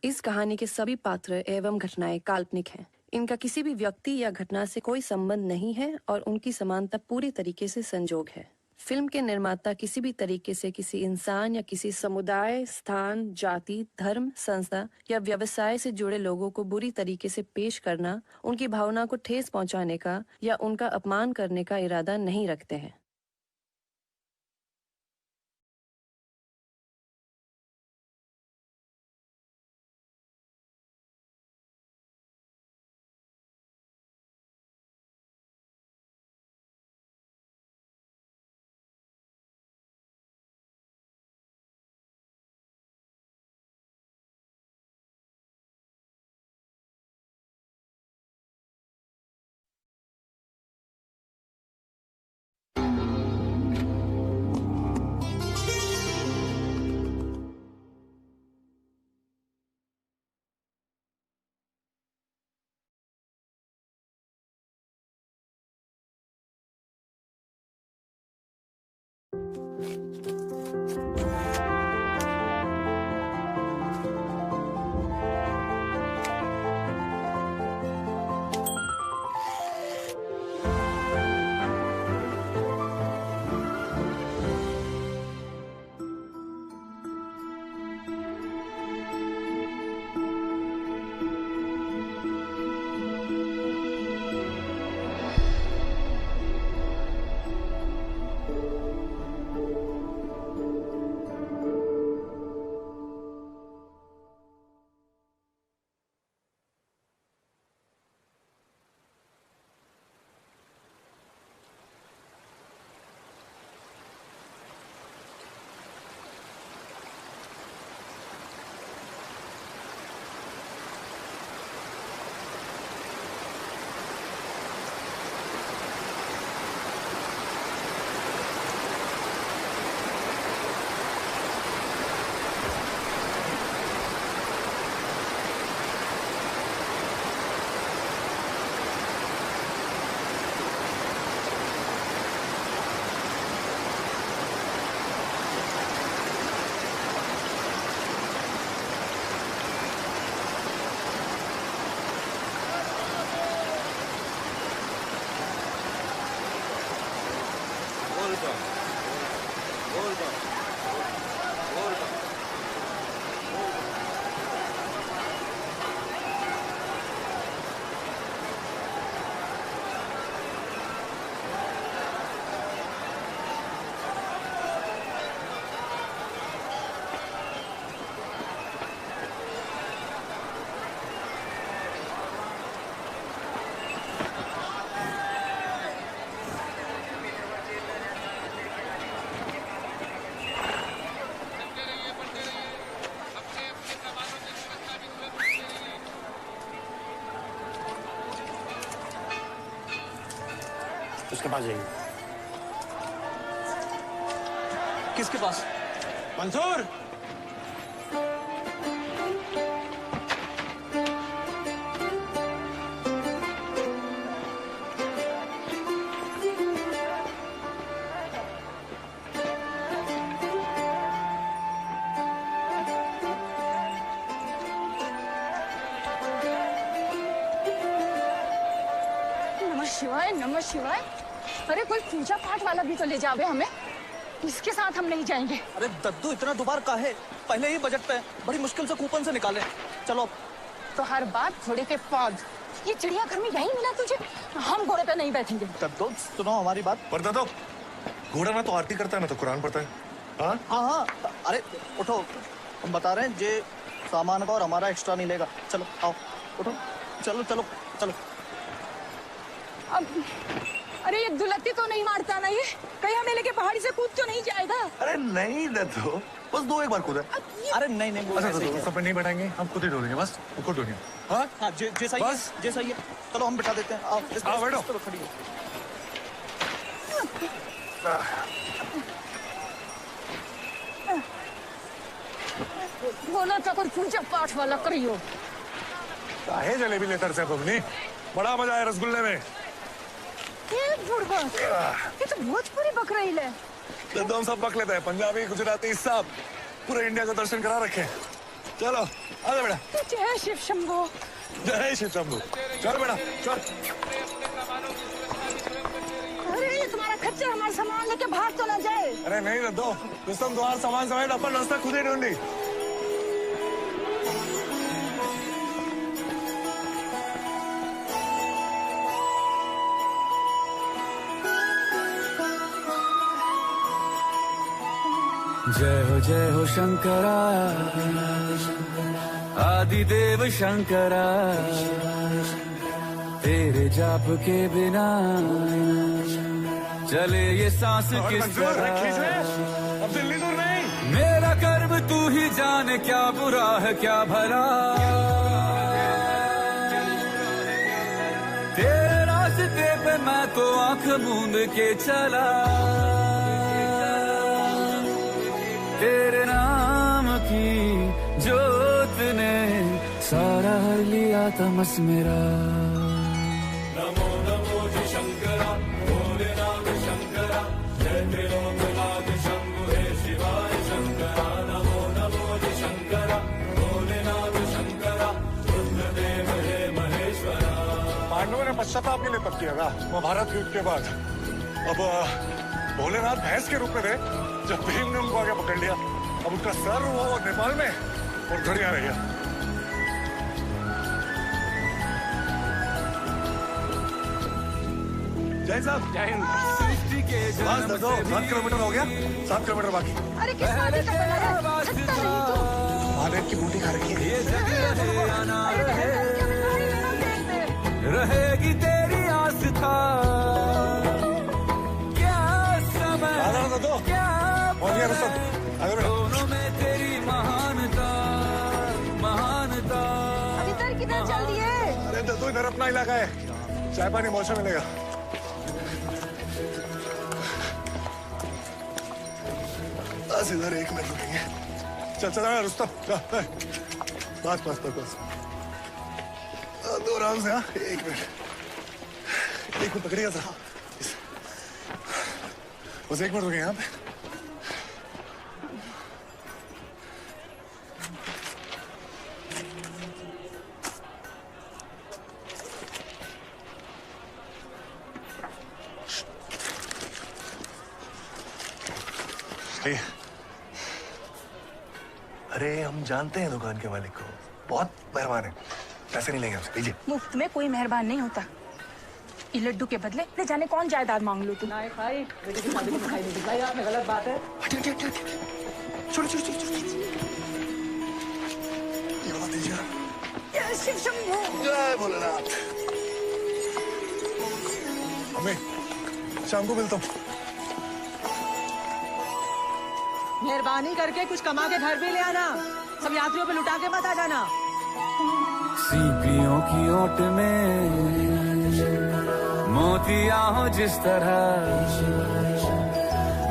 इस कहानी के सभी पात्र एवं घटनाएं काल्पनिक हैं। इनका किसी भी व्यक्ति या घटना से कोई संबंध नहीं है और उनकी समानता पूरी तरीके से संजोग है। फिल्म के निर्माता किसी भी तरीके से किसी इंसान या किसी समुदाय, स्थान, जाति, धर्म, संस्था या व्यवसाय से जुड़े लोगों को बुरी तरीके से पेश करना, उनकी भावना को ठेस पहुंचाने का या उनका अपमान करने का इरादा नहीं रखते हैं। उसके पास जाइए। किसके पास? मंसूर! नमः शिवाय। अरे कोई पूजा पाठ वाला भी तो ले जावे हमें, इसके साथ हम नहीं जाएंगे। अरे दद्दू इतना दुबार काहे? पहले ही बजट पे बड़ी मुश्किल से कूपन से निकाले। चलो। तो हर बात घोड़े के पाद। ये चिड़ियाघर में यही मिला तुझे? हम घोड़े पे नहीं बैठेंगे। दद्दू सुनो हमारी बात। पर दद्दू, घोड़ा ना तो आरती करता है ना तो कुरान पढ़ता है। हाँ हाँ। अरे उठो, हम बता रहे हैं जे सामान का और हमारा एक्स्ट्रा नहीं लेगा। चलो आओ उठो, चलो चलो चलो। अब अरे ये दुलत्ती तो नहीं मारता ना? ये कहीं हमें लेके पहाड़ी से कूद तो नहीं जाएगा? अरे नहीं दद्दू, बस दो एक बार कूदा। अरे नहीं नहीं अच्छा सब पे नहीं बैठाएंगे, हम खुद ही ढूंढेंगे, बस खुद ढूंढेंगे। हाँ हाँ जैसा बस जैसा ही है। चलो हम बिठा देते हैं। आओ बैठो। चलो खड़ी हो। बोला था कोई पूजा पाठ वाला करियो। काहे जलेबी लेकर से बबनी, बड़ा मजा आया रसगुल्ले में। ये बुढ़वा, ये तो भोजपुरी बक रही है। तो हम सब बक लेते हैं, पंजाबी, गुजराती सब, पूरे इंडिया को दर्शन करा रखे। चलो आजा बेटा। जय शिव शंभो। जय शिव शंभू। चल बेटा चल। अरे ये तुम्हारा खच्चर हमारा सामान लेके भाग तो ना जाए। अरे नहीं रद्दो, रुस्तम तुम्हारा सामान समेत अपन रास्ता खुद ही ढूंढी। जय हो शंकरा आदिदेव शंकरा, तेरे जाप के बिना चले ये सांस किस तरह। अब दिल्ली दूर नहीं। मेरा कर्म तू ही जाने, क्या बुरा है क्या भला, तेरे रास्ते पे मैं तो आंख मूंद के चला। तेरे नाम की जोत ने सारा हर लिया तमस मेरा। नमो नमो जी शंकरा भोलेनाथ शंकरा, जय त्रिलोकनाथ शंभु हे शिवाय शंकरा। नमो नमो जी शंकरा भोलेनाथ शंकरा, रुद्रदेव हे महेश्वरा। पांडवों ने पश्चाताप के लिए तप किया था महाभारत युद्ध के बाद। अब भोलेनाथ भैंस के रूप में थे जब भीम ने उनको आगे पकड़ लिया। अब उनका सर वो नेपाल में और घड़िया रह गया। जय साहब। जय हिंद। 7 किलोमीटर हो गया, 7 किलोमीटर बाकी। अरे किस शादी का बना है? छत्ता नहीं तो। महादेव की बूटी खा रखी है। रहेगी तेरी आस्था, क्या समय क्या दोनों में तेरी महानता महानता। अब इधर किधर चल दिए? अरे तो इधर अपना इलाका है, चाय पानी मौसम मिलेगा। बस इधर 1 मिनट रुकेंगे। चल चल रुस्तम बस बस बस बस दो आराम से। हाँ 1 मिनट पकड़िएगा सर। बस 1 मिनट रुकेंगे यहाँ पे। अरे हम जानते हैं दुकान के मालिक को, बहुत मेहरबान है, पैसे नहीं लेंगे हमसे। लीजिए। मुफ्त में कोई मेहरबान नहीं होता। ये लड्डू के बदले न जाने कौन जायदाद मांग लो तुम। भाई बेटे की शादी में दिखाई नहीं भाई, आपने गलत बात है। छोड़ ये बता दीजिए। जय शिव शंभो। जय भोलेनाथ। हमें शाम को मिलता हूँ। मेहरबानी करके कुछ कमा के घर भी ले आना, सब यात्रियों पे लुटा के मत आ जाना। सीपियों की ओट में मोतिया हो जिस तरह,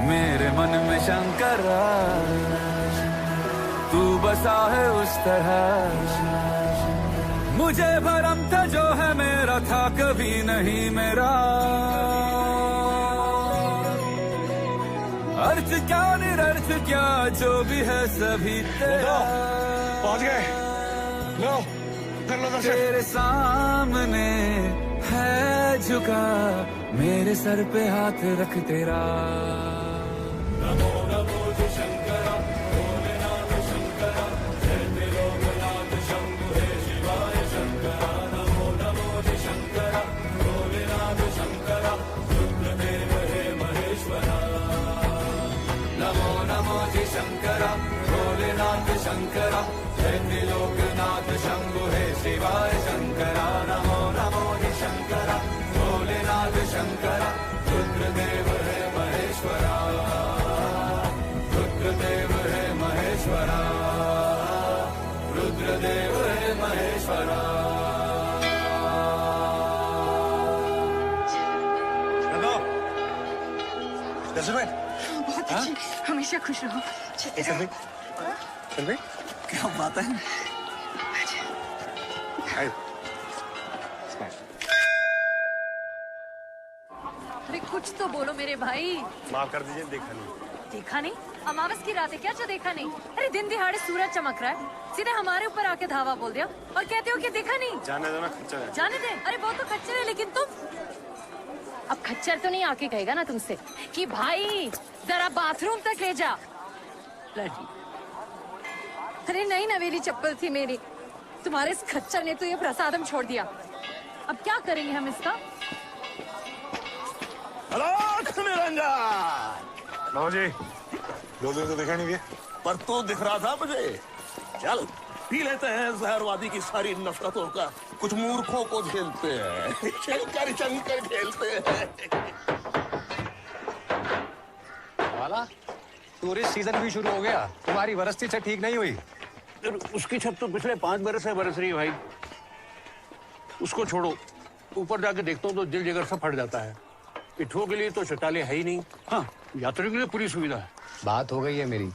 मेरे मन में शंकरा तू बसा है उस तरह। मुझे भरम था जो है मेरा था कभी नहीं मेरा, अर्थ क्या निरर्थ क्या जो भी है सभी तेरा। पहुंच गए। लो कर लो दर्शन। तेरे सामने है झुका मेरे सर पे हाथ रख तेरा। नमो नमो जी शंकरा भोलेनाथ शंकरा, जय त्रिलोकनाथ शंभु हे शिवाय शंकरा। नमो नमो जी शंकरा भोलेनाथ शंकरा, रुद्रदेव हे महेश्वरा। नमो नमो जी शंकरा भोलेनाथ शंकरा, जय त्रिलोकनाथ शंभु हे शिवाय शंकरा। नमो नमो जी शंकरा भोलेनाथ शंकरा, रुद्रदेव हे महेश्वरा। रुद्रदेव हे महेश्वरा, रुद्रदेव हे महेश्वरा। बहुत अच्छी, हमेशा खुश रहो। चल भाई क्या बात है। अरे कुछ तो बोलो मेरे भाई। माफ कर दीजिए, देखा नहीं। देखा नहीं? अमावस की रात है क्या जो देखा नहीं? अरे दिन दिहाड़े सूरज चमक रहा है, सीधे हमारे ऊपर आके धावा बोल दिया और कहते हो कि देखा नहीं। जाने दो ना, खच्चर है। जाने दे। अरे वो तो खच्चर है, लेकिन तुम अब खच्चर तो नहीं आके कहेगा ना तुमसे कि भाई जरा बाथरूम तक ले जा। अरे नई नवेली चप्पल थी मेरी, तुम्हारे इस खच्चर ने तो ये प्रसादम छोड़ दिया। अब क्या करेंगे हम इसका? बाबू जी, 2 दिन तो देखा नहीं दिया। पर तो दिख रहा था मुझे। चल पी लेते हैं जहरवादी की सारी नफरतों का, कुछ मूर्खों को झेलते हैं। चलकर चलकर खेलते हैं। वाला टूरिस्ट सीजन भी शुरू हो गया, तुम्हारी वरस्ती छत ठीक नहीं हुई। उसकी छत तो पिछले 5 बरस से बरस रही है भाई। उसको छोड़ो, ऊपर जाके देखता हूँ तो दिल जिगर सब फट जाता है। पिट्ठों के लिए तो शौचालय है ही नहीं। हाँ, यात्रियों के लिए पूरी सुविधा है। बात हो गई है मेरी,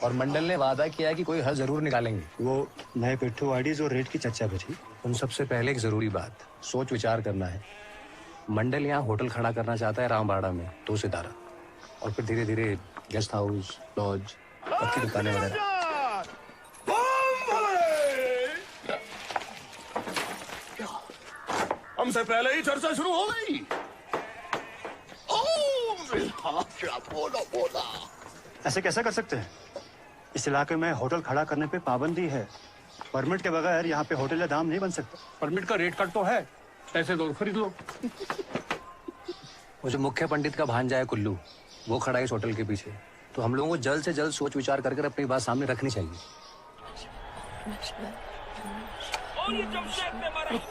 और मंडल ने वादा किया है कि कोई हल जरूर निकालेंगे। वो नए पिट्ठू आईडीज और रेट की चर्चा बची। उन सबसे पहले एक जरूरी बात, सोच विचार करना है। मंडल यहाँ होटल खड़ा करना चाहता है रामबाड़ा में 2 सितारा, और फिर धीरे धीरे गेस्ट हाउस, लॉज, पक्की दुकानें वगैरह। हमसे पहले ही चर्चा शुरू हो गई। बोला बोला। ऐसे कैसे कर सकते हैं? इस इलाके में होटल खड़ा करने पे पाबंदी है। परमिट के बगैर यहाँ पे होटल या दाम नहीं बन सकता। परमिट का रेट कट तो है, पैसे दो खरीद लो। वो जो मुख्य पंडित का भांजा है कुल्लू, वो खड़ा है इस होटल के पीछे। तो हम लोगों को जल्द से जल्द सोच विचार कर अपनी बात सामने रखनी चाहिए।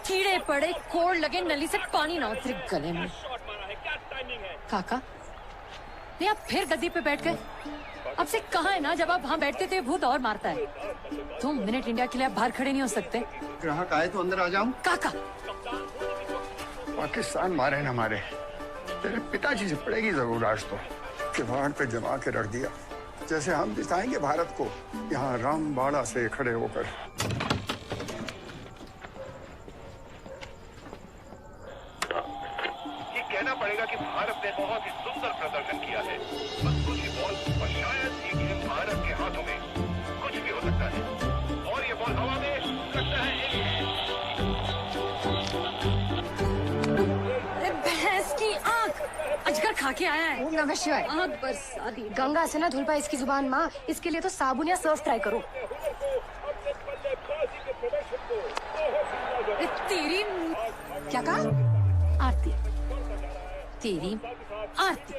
कीड़े पड़े, कोड़ लगे, नली से पानी ना उतरे गले में। काका, नहीं आप फिर गद्दी पे बैठ गए। अब से कहाँ है ना, जब आप वहाँ बैठते थे भूत और मारता है। 2 मिनट इंडिया के लिए आप बाहर खड़े नहीं हो सकते? ग्राहक आए तो अंदर आ जाऊं? काका, पाकिस्तान मारे न मारे, तेरे पिताजी से पड़ेगी जरूर आज तो। किवाड़ पे जमा के रख दिया, जैसे हम दिखाएंगे भारत को यहाँ रामबाड़ा से खड़े होकर। ये कहना पड़ेगा कि भारत ने बहुत ही सुंदर प्रदर्शन किया है। बस कुछ ही बॉल और शायद ये गेम भारत के हाथों में कुछ भी हो सकता है। और ये बॉल हवा में लगता है भैंस की आंख अजगर खा के आया है। नमः शिवाय। आंख बरसा दी। गंगा से ना धुल पाए इसकी जुबान माँ, इसके लिए तो साबुन या सर्फ ट्राई करो। तेरी क्या कहा? आरती, तेरी आरती।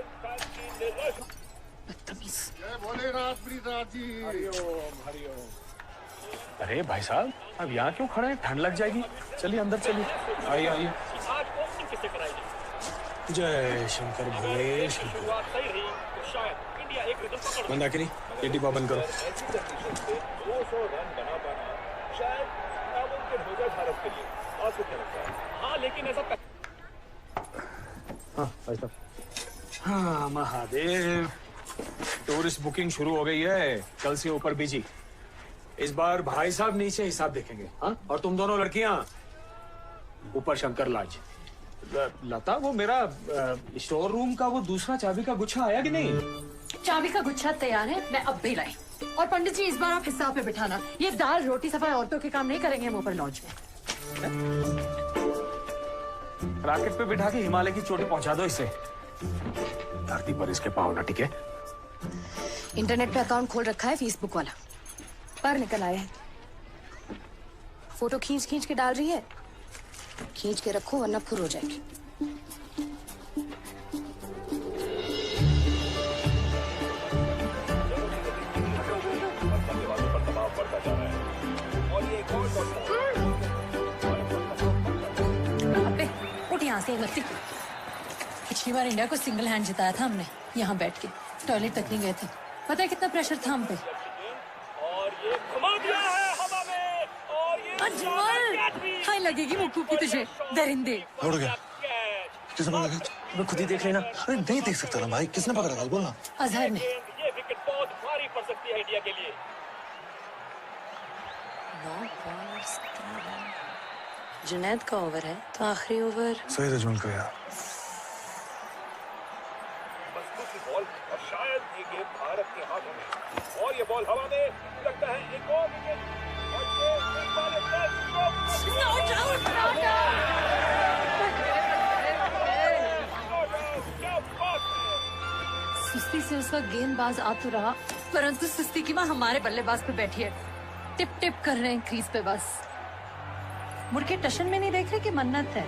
बदतमीज। अरे भाई साहब, अब यहाँ क्यों खड़े हैं? ठंड लग जाएगी। चलिए अंदर चलिए। आइए आइए। जय शंकर भोले शंकर। मंदाकिनी, ये डिब्बा बंद करो। हाँ लेकिन ऐसा हाँ महादेव, टूरिस्ट बुकिंग शुरू हो गई है। कल से ऊपर बिजी। इस बार भाई साहब नीचे हिसाब देखेंगे। हाँ, और तुम दोनों लड़कियां ऊपर शंकर लाज। लता, वो मेरा स्टोर रूम का वो दूसरा चाबी का गुच्छा आया कि नहीं? चाबी का गुच्छा तैयार है, मैं अब भी लाई। और पंडित जी इस बार आप हिसाब पे बिठाना। ये दाल रोटी सफाई औरतों के काम नहीं करेंगे हम ऊपर लॉज में। रॉकेट पे बिठा के हिमालय की चोटी पहुंचा दो इसे। धरती पर इसके पाँव न टिके। इंटरनेट पे अकाउंट खोल रखा है फेसबुक वाला, पर निकल आया है। फोटो खींच खींच के डाल रही है। खींच के रखो वरना फुर हो जाएगी। अबे उठ यहाँ से लगती। पिछली बार इंडिया को सिंगल हैंड जिताया था हमने, यहाँ बैठ के। टॉयलेट तक नहीं गए थे। पता है कितना प्रेशर था हम पे। अजमल, हाय लगेगी मुक्कू की तुझे, दरिंदे। उड़ गया। किसने पकड़ा? मैं खुद ही देख लेना। अरे नहीं देख सकता ना भाई, किसने पकड़ा था? बोलना। अजहर ने। ये विकेट बहुत भारी पड़ सकती है इंडिया के लिए। जुनैद का ओवर है तो आखिरी ओवर सही रजमल को यार। बस दूसरी बॉल और शायद ये गेम भारत के हाथों में। और ये बॉल हवा में, लगता है एक और विकेट। और ये इस बार क्या बात है। सुस्ती से उसका गेंदबाज आ तो रहा, परंतु सुस्ती की माँ हमारे बल्लेबाज पे बैठी है। टिप टिप कर रहे हैं क्रीज पे बस। मुड़ के टशन में नहीं देख रहे कि मन्नत है।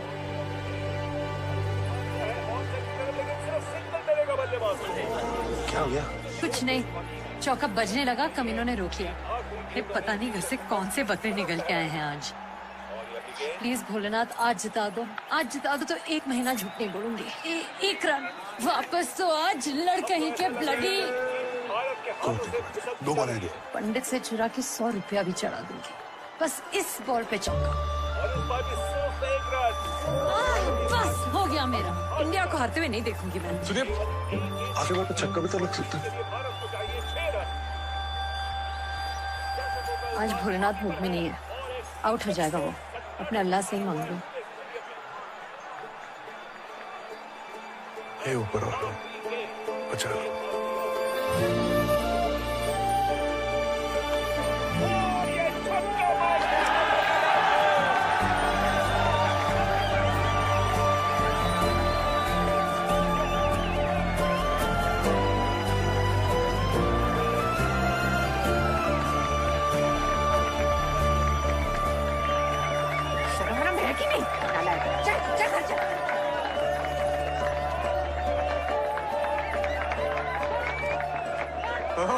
क्या हो गया? कुछ नहीं, चौका बजने लगा, कमीनों ने रोक लिया। ये पता नहीं घर से कौन से बकरे निकल के आए हैं आज। प्लीज भोलेनाथ आज जिता दो, आज जिता दो तो 1 महीना झूठ नहीं बोलूंगी। 1 रन वापस तो आज लड़कहीं के ब्लडी। 2 बॉल है। पंडित से चुरा के 100 रुपया भी चढ़ा दूंगी, बस इस बॉल पे चौका। बस हो गया मेरा। इंडिया को हारते हुए नहीं देखूंगी मैं। सुदीप, आगे बार पे छक्का भी तो लग सकता है। आज भोलेनाथ मूड में नहीं है, आउट हो जाएगा वो। अपने अल्लाह से ही मांग लो। हे ऊपर वाला, बचा लो।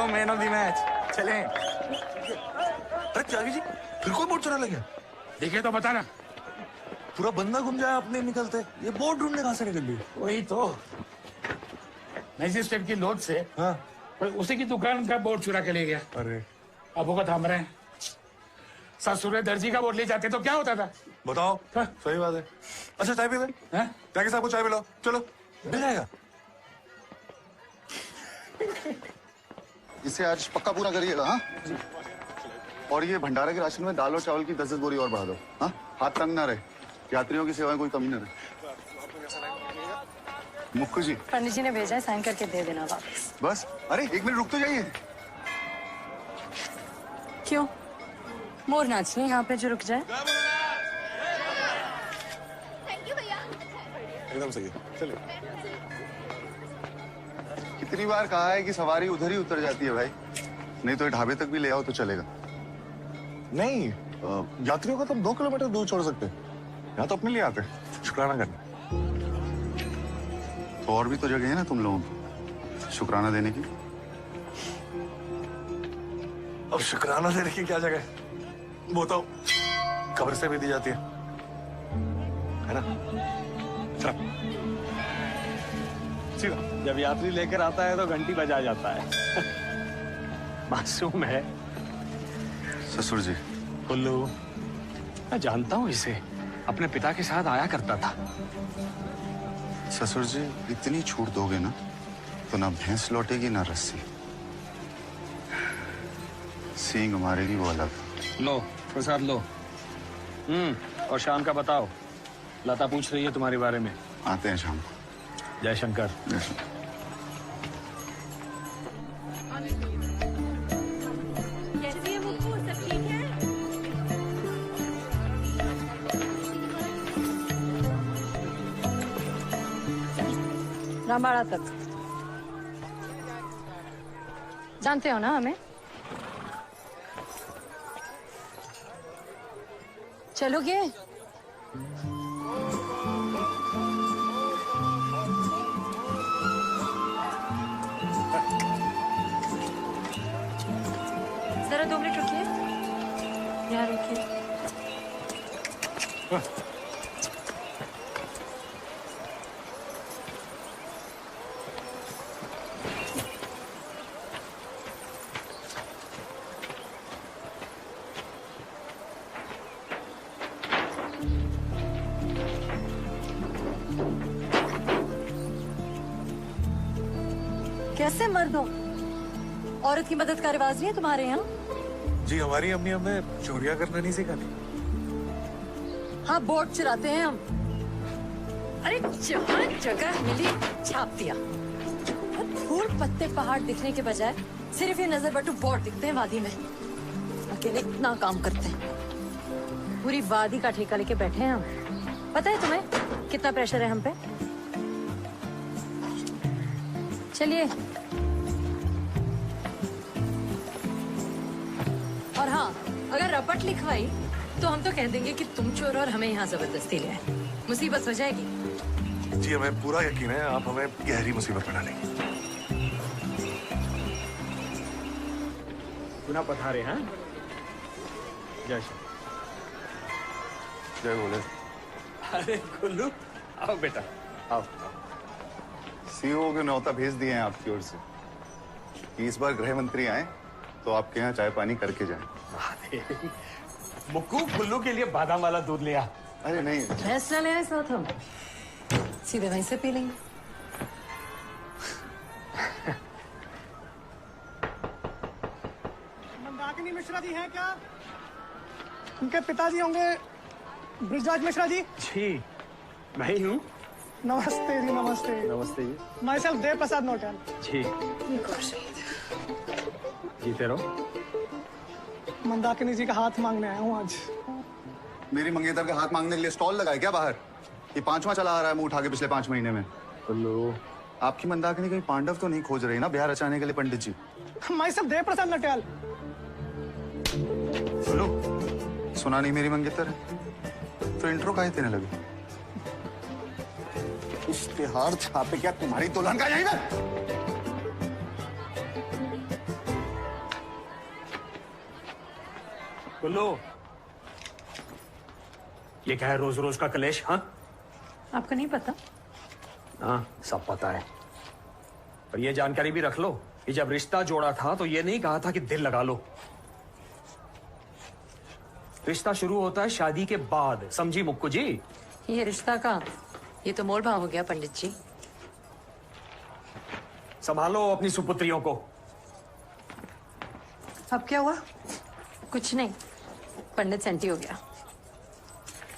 मैन ऑफ द मैच, चलें। अरे त्यागी जी, फिर कोई बोर्ड चुरा ले गया? देखे तो बता ना। पूरा बंदा घूम जाए, अपने निकलते। ये बोर्ड ढूंढने कहाँ से निकल गई? वही तो मैजिस्ट्रेट की लोड से। हाँ, पर उसी की दुकान का बोर्ड चुरा के ले गया। अरे अब वो थाम रहे हैं। ससुरे दर्जी का बोर्ड ले जाते तो क्या होता था? बताओ। हाँ, सही बात है। अच्छा चाय पी ले। त्यागी साहब को चाय पिलाओ, चलो। मिल जाएगा। इसे आज पक्का पूरा करिएगा। हाँ, और ये भंडारा के राशन में दाल और चावल की 10 बोरी और बढ़ा दो। हाँ, हाथ तंग ना रहे, यात्रियों की सेवा में कोई कमी ना रहे। मुक्कू जी, पंडित जी ने भेजा है, साइन करके दे देना वापस। बस। अरे 1 मिनट रुक तो जाइए। क्यों? मोर नाचनी यहाँ पे जो रुक जाए। एकदम सही है, चलिए। कितनी बार कहा है कि सवारी उधर ही उतर जाती है भाई, नहीं तो ढाबे तक भी ले आओ तो चलेगा। नहीं, यात्रियों को तो 2 किलोमीटर दूर छोड़ सकते हैं। यहाँ तो अपने लिए आते हैं, शुक्राना करने। तो और भी तो जगह है ना तुम लोगों को शुक्राना देने की। अब शुक्राना देने की क्या जगह है? वो तो कब्र से भी दी जाती है ना? चल। जब यात्री लेकर आता है तो घंटी बजा जाता है। मासूम है ससुर जी। कुल्लू, मैं जानता हूँ इसे, अपने पिता के साथ आया करता था। ससुर जी, इतनी छूट दोगे ना तो ना भैंस लौटेगी ना रस्सी, सींग मारेगी वो अलग। लो प्रसाद लो। और शाम का बताओ, लता पूछ रही है तुम्हारे बारे में। आते हैं शाम को। जय शंकर। जय शंकर। रामबाड़ा तक जानते हो ना हमें? चलोगे? जरा 2 मिनट रुकिए, यहाँ रुकिए। कैसे मर्द हो? औरत की मदद का रिवाज नहीं है तुम्हारे यहाँ? जी, हमारी अम्मी हमें चोरियां करना नहीं सिखाती। हाँ, बोर्ड चुराते हैं हम। अरे जहाँ जगह मिली छाप दिया। फूल पत्ते पहाड़ दिखने के बजाय सिर्फ ये नजर बटू बोर्ड दिखते हैं वादी में। अकेले इतना काम करते हैं, पूरी वादी का ठेका लेके बैठे हैं हम। पता है तुम्हें कितना प्रेशर है हम पे? चलिए। और हाँ, अगर रपट लिखवाई तो हम तो कह देंगे कि तुम चोर और हमें यहाँ जबरदस्ती ले आए। मुसीबत हो जाएगी। जी हमें पूरा यकीन है आप हमें गहरी मुसीबत में डालेंगे। पुनः पधारे हैं। जय श्री जय बोले। अरे गुल्लू, आओ बेटा, आओ। सीओ के न्योता भेज दिए हैं आपकी ओर से कि इस बार गृह मंत्री आए तो आपके यहाँ चाय पानी करके जाएं। मुक्कू, गुल्लू के लिए बादाम वाला दूध लिया। अरे नहीं, भैंस ना ले आए साथ हम, सीधे वहीं से पी लेंगे। मंदाकिनी मिश्रा जी हैं क्या? उनके पिताजी होंगे ब्रिजराज मिश्रा जी। जी मैं ही हूँ। नमस्ते जी, नमस्ते। नमस्ते जी। My self Dev Prasad नोटल। जी जीते रहो। मंदाकिनी जी का हाथ मांगने आया हूँ आज। मेरी मंगेतर का हाथ मांगने के लिए स्टॉल लगाए क्या बाहर? ये 5वां चला आ रहा है मुंह उठा के पिछले 5 महीने में। गुल्लू, आपकी मंदाकिनी कहीं पांडव तो नहीं खोज रही ना ब्याह रचाने के लिए पंडित जी? My self Dev Prasad नोटल। सुना नहीं मेरी मंगेतर? तो इंट्रो काहे देने लगे? इश्तेहार छापे क्या तुम्हारी दुल्हन का यहीं पे? गुल्लू, ये क्या है रोज रोज का कलेश? हाँ आपको नहीं पता? हाँ सब पता है, पर ये जानकारी भी रख लो कि जब रिश्ता जोड़ा था तो ये नहीं कहा था कि दिल लगा लो। रिश्ता शुरू होता है शादी के बाद, समझी मुक्कू जी? ये रिश्ता का ये तो मोल भाव हो गया पंडित जी। संभालो अपनी सुपुत्रियों को। अब क्या हुआ? कुछ नहीं, पंडित सेंटी हो गया।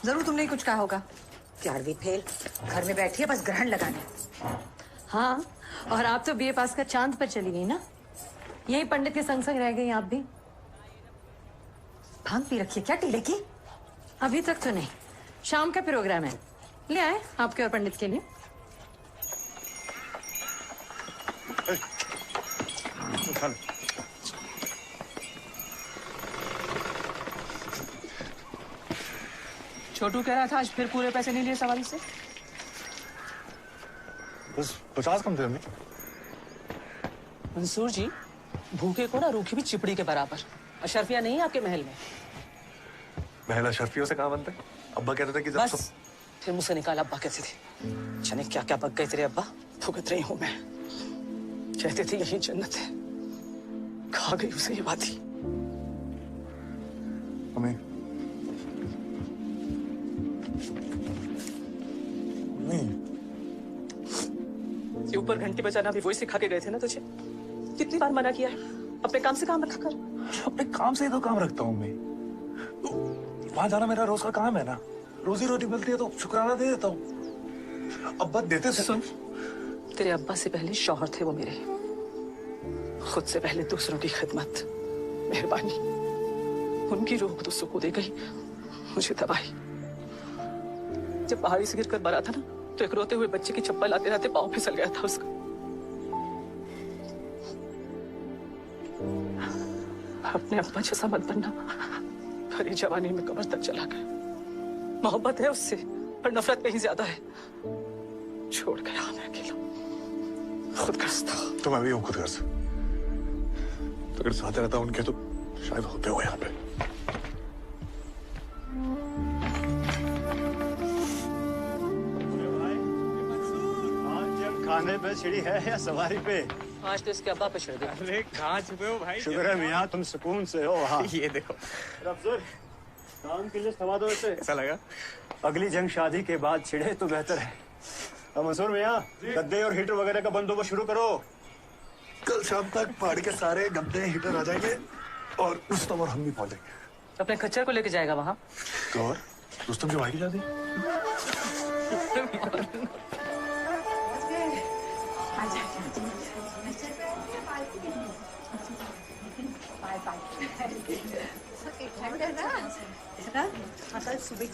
जरूर तुमने ही कुछ कहा होगा। 11वीं फेल, घर में बैठी है बस ग्रहण लगाने। हाँ, और आप तो बीए पास का चांद पर चली गई ना, यही पंडित के संग संग रह गई आप भी। भांग पी रखी है क्या टीले की? अभी तक तो नहीं, शाम का प्रोग्राम है, ले आए आपके और पंडित के लिए। छोटू कह रहा था आज फिर पूरे पैसे नहीं लिए सवारी से। बस 50 कम थे हमें। मंसूर जी, भूखे को ना रूखी भी चिपड़ी के बराबर। अशरफिया नहीं है आपके महल में? महल अशरफियों से कहाँ बनता है? अब्बा कहते थे कि बस फिर मुझसे निकाला अब्बा कहते थे। जाने क्या क्या बक गए तेरे अब्बा, भुगत रही हूं मैं। कहते थे यही जन्नत है, खा गई उसे ये बात ही। हमें नहीं, ये ऊपर घंटी बजाना भी वही सिखा के गए थे ना तुझे? कितनी बार मना किया है अपने काम से काम रखा कर। अपने काम से ही तो काम रखता हूँ मैं। वहां जाना मेरा रोज का काम है ना, रोजी रोटी मिलती है तो शुक्राना दे देता हूँ। अब्बा देते थे। सुन, तेरे अब्बा से पहले शौहर थे वो मेरे, खुद से पहले दूसरों की खिदमत, मेहरबानी। उनकी रूह तो सुकून दे गई, मुझे दबाई। जब पहाड़ी से गिरकर मरा था ना, तो एक रोते हुए बच्चे की चप्पल आते आते पाँव फिसल गया था उसका। अपने अब्बा जैसा मत बनना, भरी जवानी में कब्र तक चला गया। मोहब्बत है उससे, पर नफरत कहीं ज्यादा है। छोड़ गया मैं अकेला, खुदगर्ज था। तो मैं भी हूँ खुदगर्ज। तो अगर साथ रहता उनके तो शायद होते हो यहाँ पे। खाने पे सीढ़ी है या सवारी पे? आज तो इसके अब्बा पे छिड़ गया। अरे कहाँ छुपे हो भाई? शुक्र है मियाँ तुम सुकून से हो। हाँ ये देखो, अफसर काम के लिए थमा दो इसे। ऐसा लगा अगली जंग शादी के बाद छिड़े तो बेहतर है। अब मंसूर मियाँ, गद्दे और हीटर वगैरह का बंदोबस्त शुरू करो। कल शाम तक पहाड़ी के सारे गद्दे हीटर आ जाएंगे और रुस्तम और हम भी पहुंचेंगे। अपने खच्चर को लेके जाएगा वहाँ? तो और रुस्तम जो भाई की शादी। Bye bye. ठंड है ना? कल सुबह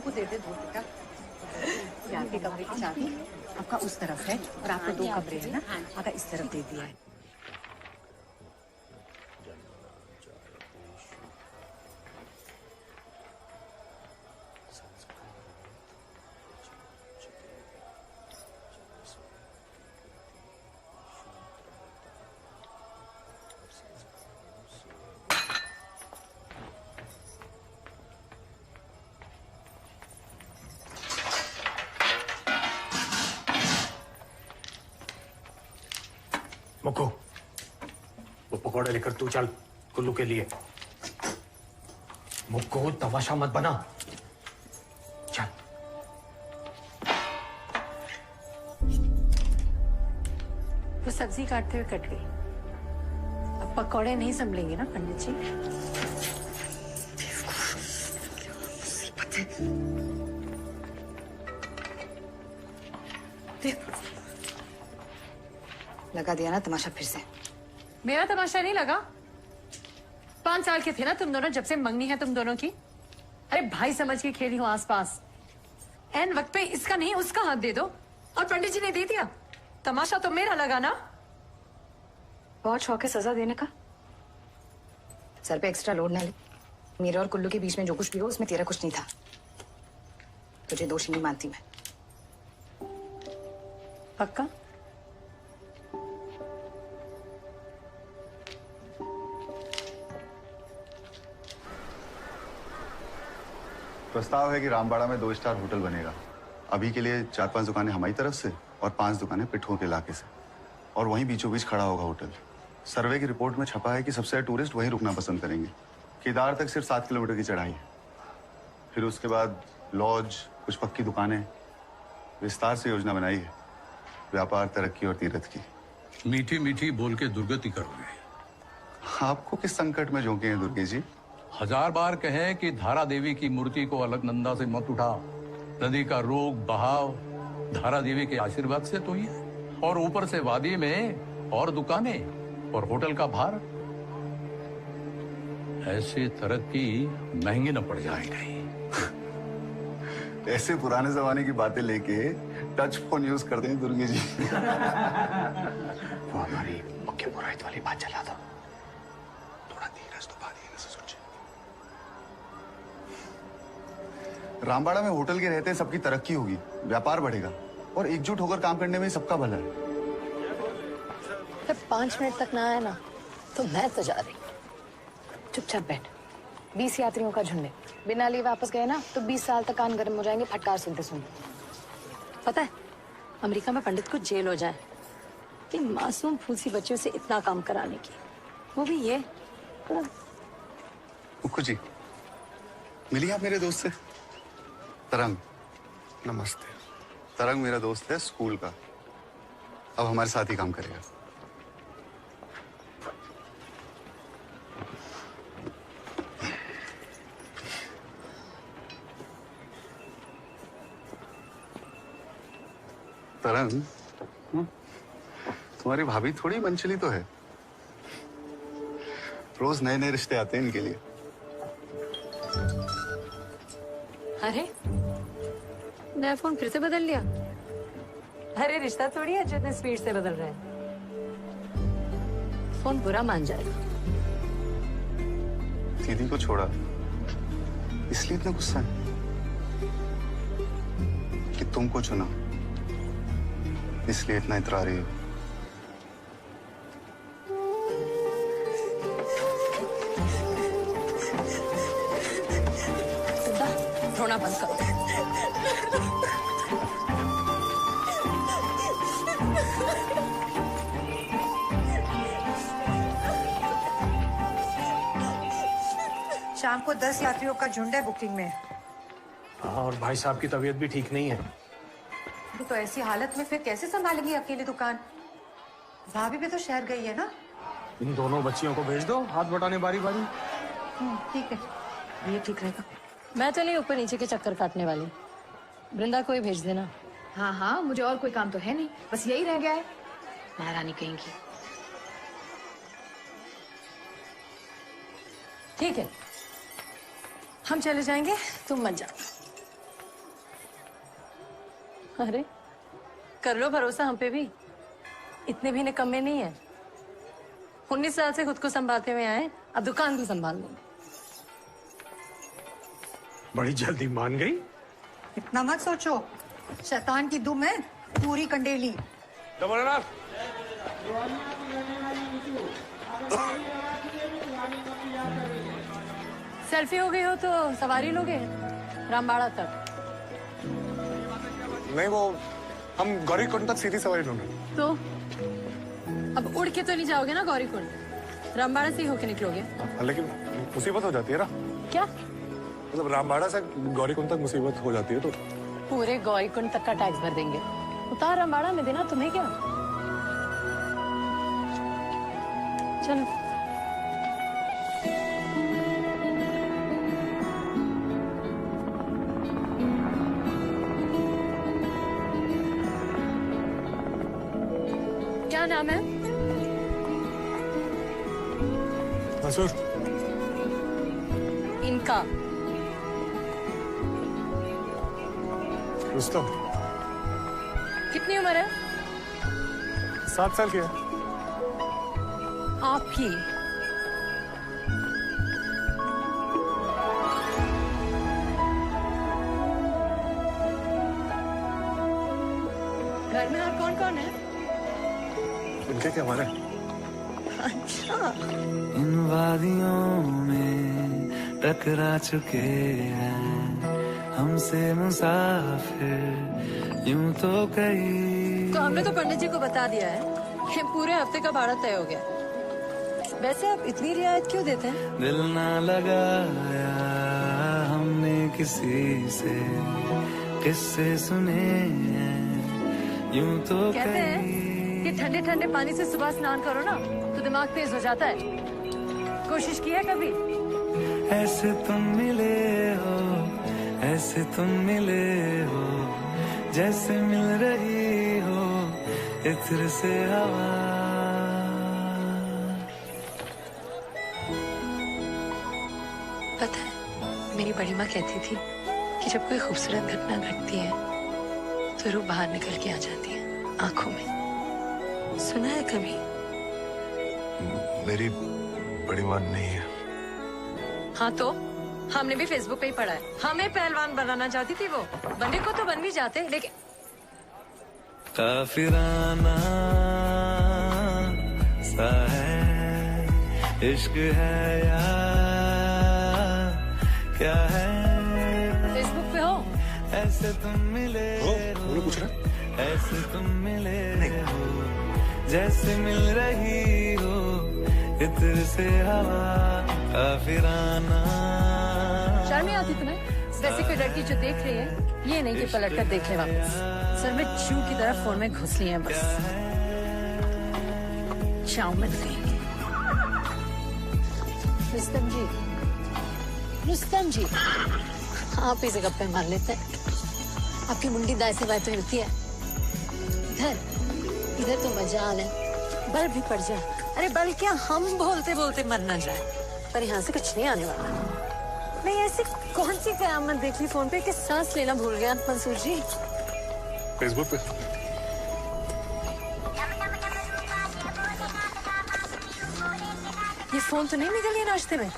को दे दे दो बेटा। यहाँ के कमरे की चाबी आपका उस तरफ है और आपको 2 कमरे हैं ना, आपका इस तरफ दे दिया है। मुक्कू, वो पकौड़े लेकर तू चल कुल्लू के लिए। मुक्कू, तमाशा मत बना। चल। वो सब्जी काटते हुए कट गई। अब पकौड़े नहीं संभलेंगे ना पंडित जी? लगा दिया ना तमाशा फिर से। मेरा तमाशा नहीं लगा। 5 साल के थे ना तुम दोनों जब से मंगनी है तुम दोनों की। अरे भाई समझ के खेली हो आसपास। एन वक्त पे इसका नहीं उसका हाथ दे दो और पंडित जी ने दे दिया। तमाशा तो मेरा लगा ना। बहुत शौक है सजा देने का। सर पे एक्स्ट्रा लोड ना ले। मेरे और कुल्लू के बीच में जो कुछ भी हो उसमें तेरा कुछ नहीं था। तुझे दोषी नहीं मानती मैं। पक्का? प्रस्ताव है कि रामबाड़ा में 2 स्टार होटल बनेगा। अभी के लिए 4-5 दुकानें हमारी तरफ से और 5 दुकानें पिट्ठों के इलाके से, और वहीं बीचों बीच खड़ा होगा होटल। सर्वे की रिपोर्ट में छपा है कि सबसे ज्यादा टूरिस्ट वहीं रुकना पसंद करेंगे। केदार तक सिर्फ 7 किलोमीटर की चढ़ाई है। फिर उसके बाद लॉज, कुछ पक्की दुकानें। विस्तार से योजना बनाई है, व्यापार, तरक्की और तीर्थ की। मीठी मीठी बोल के दुर्गति करोगे। आपको किस संकट में झोंके हैं दुर्गे जी? 1000 बार कहें कि धारा देवी की मूर्ति को अलकनंदा से मत उठा। नदी का रोग बहाव धारा देवी के आशीर्वाद से तो ही है, और ऊपर से वादी में और दुकानें और होटल का भार। ऐसी तरक्की महंगी न पड़ जाए कहीं। ऐसे पुराने जमाने की बातें लेके टच फोन यूज करते हैं दुर्गे जी। वो हमारी मुख्य पुरोहित वाली बात चला दो। थोड़ा धीरज तो बात से सोचे। रामबाड़ा में होटल के रहते सबकी तरक्की होगी, व्यापार बढ़ेगा और एकजुट होकर काम करने में सबका भला है। जब 5 मिनट तक ना आया ना तो मैं तो जा रही। चुपचाप बैठ। 20 यात्रियों का झुंड है। बिना लिए वापस गए ना तो 20 साल तक कान गर्म हो जाएंगे फटकार सुनते सुनते। पता है अमेरिका में पंडित को जेल हो जाए कि मासूम फूसी बच्चों से इतना काम कराने की, वो भी ये। मुक्कू जी, मिलिए आप मेरे दोस्त से? तरंग। नमस्ते। तरंग मेरा दोस्त है स्कूल का, अब हमारे साथ ही काम करेगा। तरंग, तुम्हारी भाभी थोड़ी मनचली तो है। रोज नए नए रिश्ते आते हैं इनके लिए। अरे नया फोन फिर से बदल लिया? अरे रिश्ता थोड़ी है जितने स्पीड से बदल रहा है। फोन बुरा मान जाएगा। दीदी को छोड़ा इसलिए इतना गुस्सा है कि तुमको चुना इसलिए इतना इतरा रही हो। रोना बंद करो। शाम को 10 यात्रियों का झुंड है बुकिंग में। हाँ, और भाई साहब की तबीयत भी ठीक नहीं है। तो ऐसी हालत में फिर कैसे संभालेंगी अकेली दुकान? भाभी भी तो शहर गई है ना। इन दोनों बच्चियों को भेज दो हाथ बटाने बारी बारी। ठीक है, ये ठीक रहेगा। मैं तो नहीं ऊपर नीचे के चक्कर काटने वाली। वृंदा को ही भेज देना। हाँ हाँ, मुझे और कोई काम तो है नहीं, बस यही रह गया है। महारानी कहेंगी। ठीक है, हम चले जाएंगे, तुम मत जाओ। अरे कर लो भरोसा हम पे भी, इतने भी निकम्मे नहीं है। 19 साल से खुद को संभालते हुए आए, अब दुकान भी संभाल लेंगे। बड़ी जल्दी मान गई। इतना मत सोचो, शैतान की दुम है पूरी कंडेली। सेल्फी हो गई हो तो सवारी लोगे रामबाड़ा तक? नहीं, वो हम गौरीकुंड तक सीधी सवारी ढूंढ रहे। तो अब उड़ के तो नहीं जाओगे ना गौरीकुंड, रामबाड़ा से ही होके निकलोगे। लेकिन मुसीबत हो जाती है ना। क्या मतलब रामबाड़ा से गौरीकुंड तक मुसीबत हो जाती है तो पूरे गौरीकुंड तक का टैक्स भर देंगे, उतार रामबाड़ा में देना तुम्हें क्या। चलो क्या नाम है? मंसूर। इनका रुस्तम। कितनी उम्र है? 7 साल की है। आपकी? घर में और कौन कौन है? इनके क्या हमारे? अच्छा। इन वादियों में टकरा चुके हैं हमसे मुसाफिर यूं तो कई। तो हमने तो पंडित जी को बता दिया है कि पूरे हफ्ते का भाड़ा तय हो गया। वैसे आप इतनी रियायत क्यों देते हैं? दिल ना लगाया हमने किसी से, किस्से सुने हैं यूं तो कहते हैं कि ठंडे ठंडे पानी से सुबह स्नान करो ना तो दिमाग तेज हो जाता है। कोशिश की है कभी? ऐसे तुम मिले हो, ऐसे तुम मिले हो, जैसे मिल रही हो इत्र से हवा। पता है, मेरी बड़ी माँ कहती थी कि जब कोई खूबसूरत घटना घटती है तो रूह बाहर निकल के आ जाती है आंखों में। सुना है कभी? मेरी बड़ी माँ नहीं है। हाँ तो हमने भी फेसबुक पे ही पढ़ा है। हमें पहलवान बनाना चाहती थी वो, बनने को तो बन भी जाते, लेकिन काफिराना सा है इश्क है या क्या है। फेसबुक पे हो? ऐसे तुम मिले हो, पूछ रहे? ऐसे तुम मिले हो, जैसे मिल रही हो इत्र से हवा। काफिराना। शर्म नहीं आती तुम्हें? वैसे कोई लड़की जो देख रही है ये नहीं कि पलट कर देख ले वापस। सर में चू की तरह फोन में घुस लिए हैं बस। चाऊ मत देंगे। रुस्तम जी, रुस्तम जी, आप ही से गप्पे मार लेते हैं। आपकी मुंडी दाएं से बाएं तो हिलती है। इधर इधर तो मजाल है, बल भी पड़ जाए। अरे बल क्या, हम बोलते बोलते मर ना जाए। पर यहाँ से कुछ नहीं आने वाला। नहीं, ऐसी कौन सी कयामत देख ली फोन पे कि सांस लेना भूल गया मंसूर जी? फेसबुक पे। ये फोन तो नहीं निकल गया नाश्ते में?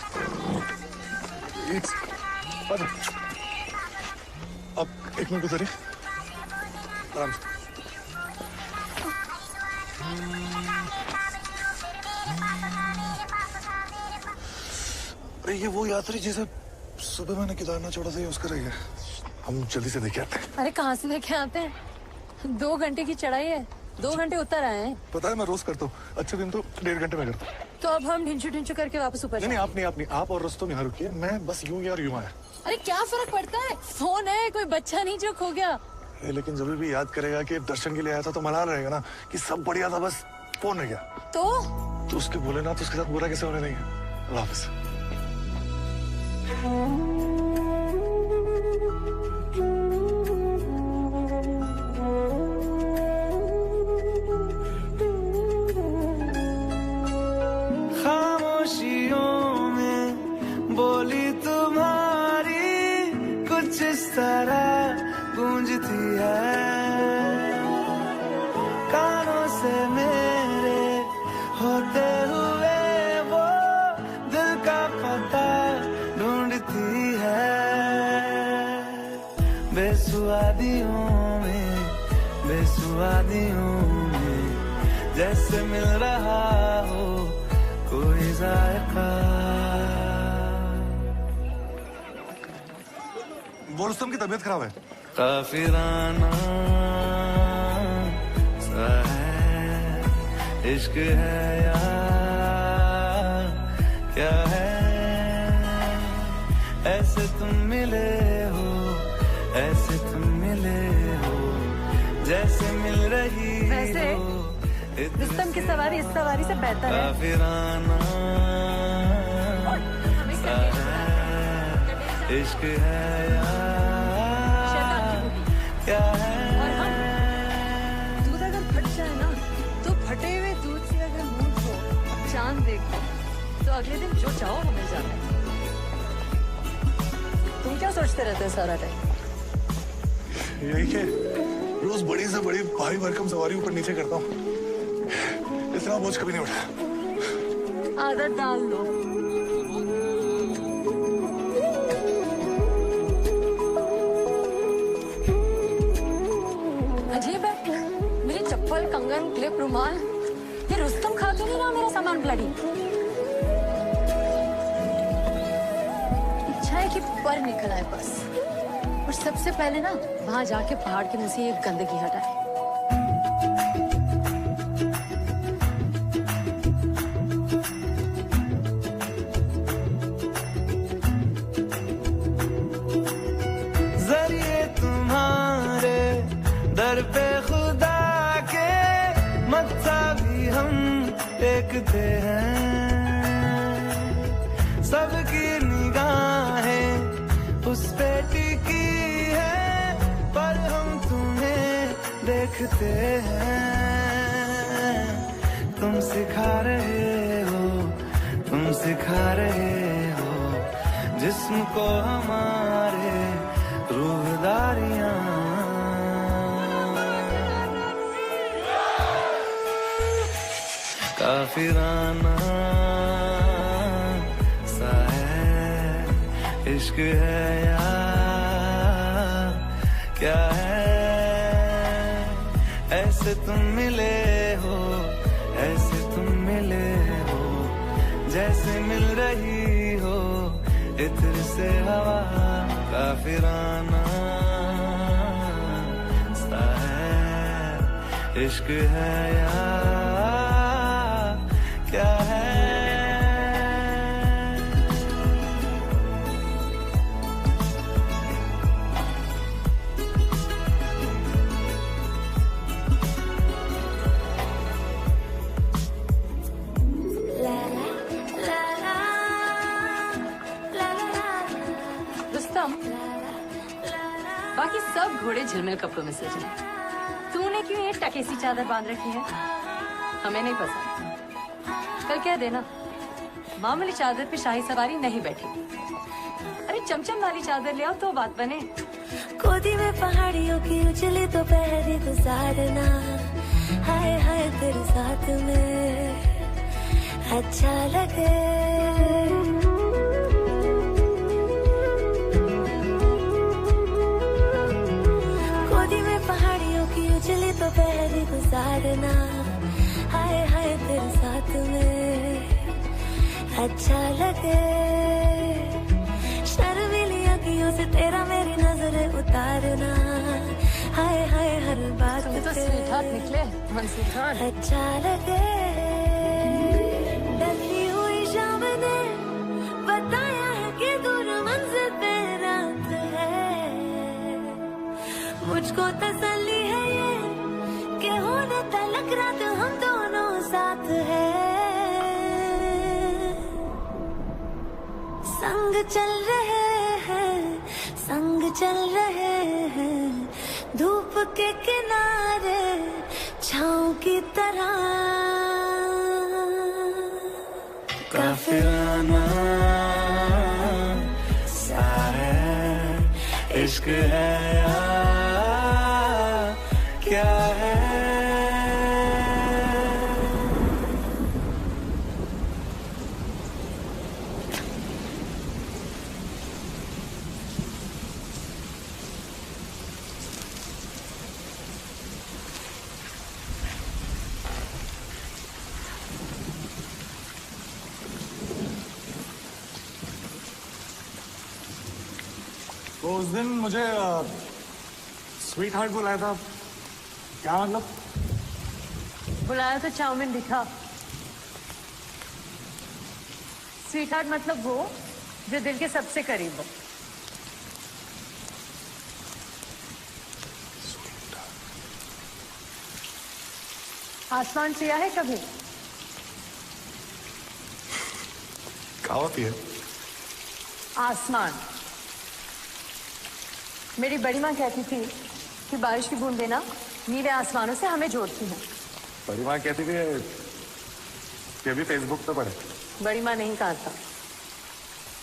अब 1 मिनट उतरिए, आराम से। अरे ये वो यात्री जिसे सुबह मैंने केदारनाथ छोड़ा था, ये उसका रह गया। हम जल्दी से देखे आते हैं। अरे कहाँ से देखे आते हैं? 2 घंटे की चढ़ाई है, 2 घंटे उतर आए हैं। पता है मैं रोज करता हूँ, अच्छे दिन तो 1.5 घंटे में करता हूँ। तो अब हम ढिंचू ढिंचू करके वापस ऊपर नहीं, आप नहीं, आप और रुस्तम यहाँ रुकिए, मैं बस यूं यार यूं आया। अरे क्या फर्क पड़ता है, फोन है, कोई बच्चा नहीं जो खो गया। लेकिन जरूर भी याद करेगा कि दर्शन के लिए आया था तो मना रहेगा ना कि सब बढ़िया था, बस फोन रह गया। तो उसके बोले ना तो उसके साथ बुरा कैसे होने देंगे। अल्लाह हाफिज़। खामोशियों में शादियों में जैसे मिल रहा हो कोई जायका। वो रुस्तम की तबीयत खराब है। काफिराना सा है इश्क है या क्या है, ऐसे तुम मिले हो, ऐसे तुम मिले हो जैसे मिल रही वैसे रुस्तम की सवारी इस सवारी से बेहतर है। काफिराना सा है इश्क है या क्या है। और हम दूध अगर फट जाए ना तो फटे हुए दूध से अगर मुंह धो चांद देखो तो अगले दिन जो चाहो वो मिल जाता है। तुम क्या सोचते रहते हो सारा टाइम? यही के रोज बड़ी से बड़ी भारी भरकम सवारी ऊपर नीचे करता हूँ, इतना बोझ कभी नहीं उठा। आदत डाल लो। अजीब है, मेरी चप्पल, कंगन, क्लिप, रुमाल, ये रुस्तम खा तो नहीं रहा मेरा सामान ब्लडी। इच्छा है कि पर निकल आए बस, और सबसे पहले ना वहां जाके पहाड़ के मुंह से ये गंदगी हटाए। जरिए तुम्हारे दर पे खुदा के मत्था भी हम देखते हैं, सबकी निगाहें उस पे टिकी है पर हम तुम्हें देखते हैं। तुम सिखा रहे हो, तुम सिखा रहे हो जिस्म को हमारे रूहदारियां। काफिराना सा है इश्क है या क्या है, ऐसे तुम मिले हो, ऐसे तुम मिले हो जैसे मिल रही हो इत्र से हवा। काफिराना सा है इश्क है या क्या है। रुस्तम, बाकी सब घोड़े झिलमिल कपड़ों में सजे, तूने क्यों ये टकेसी चादर बांध रखी है? हमें नहीं पसंद। कल कह देना मामूली चादर पे शाही सवारी नहीं बैठी। अरे चमचम वाली चादर ले आओ तो बात बने। गोदी में पहाड़ियों की उजली तो पहरी गुजारना, हाय हाय तेरे साथ में अच्छा लगे। गोदी में पहाड़ियों की उजली तो पहरी गुजारना, हाय हाय तेरे साथ में अच्छा लगे। शर्मीली अखियों से तेरा मेरी नजरें उतारना, हाय हाय हर बात तुम तो स्वीटहार्ट निकले मंसूर खान। अच्छा लगे। डली हुई शाम ने बताया है कि दूर मंजिल पे रात है, मुझको तसल्ली है ये कि होने तलक रात हम दोनों साथ है। संग चल रहे हैं, संग चल रहे हैं, धूप के किनारे छाँव की तरह। काफिराना सा है इश्क है या क्या है। तो उस दिन मुझे स्वीट हार्ट बुलाया था, क्या मतलब? बुलाया तो चाउमीन दिखा। स्वीट हार्ट मतलब वो जो दिल के सबसे करीब हो। आसमान सिया है कभी? कहाँ होती है? आसमान। मेरी बड़ी माँ कहती थी कि बारिश की बूंदें ना नीले आसमानों से हमें जोड़ती हैं। बड़ी माँ कहती थी ये भी फेसबुक पे पढ़े। बड़ी माँ नहीं कहा था।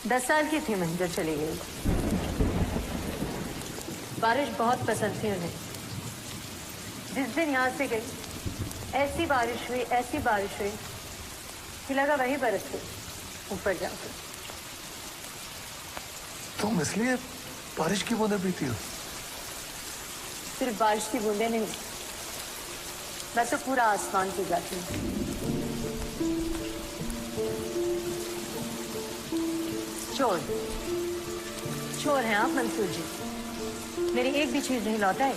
10 साल की थी मैं जब चली गई। बारिश बहुत पसंद थी उन्हें। जिस दिन यहाँ से गई ऐसी बारिश हुई कि लगा वही बरसते ऊपर जाकर। तुम इसलिए बारिश की बूंदें पीती हो? सिर्फ बारिश की बूंदें नहीं, मैं तो पूरा आसमान पी जाती हूँ। चोर हैं आप मंसूर जी। मेरी एक भी चीज नहीं लौटा है।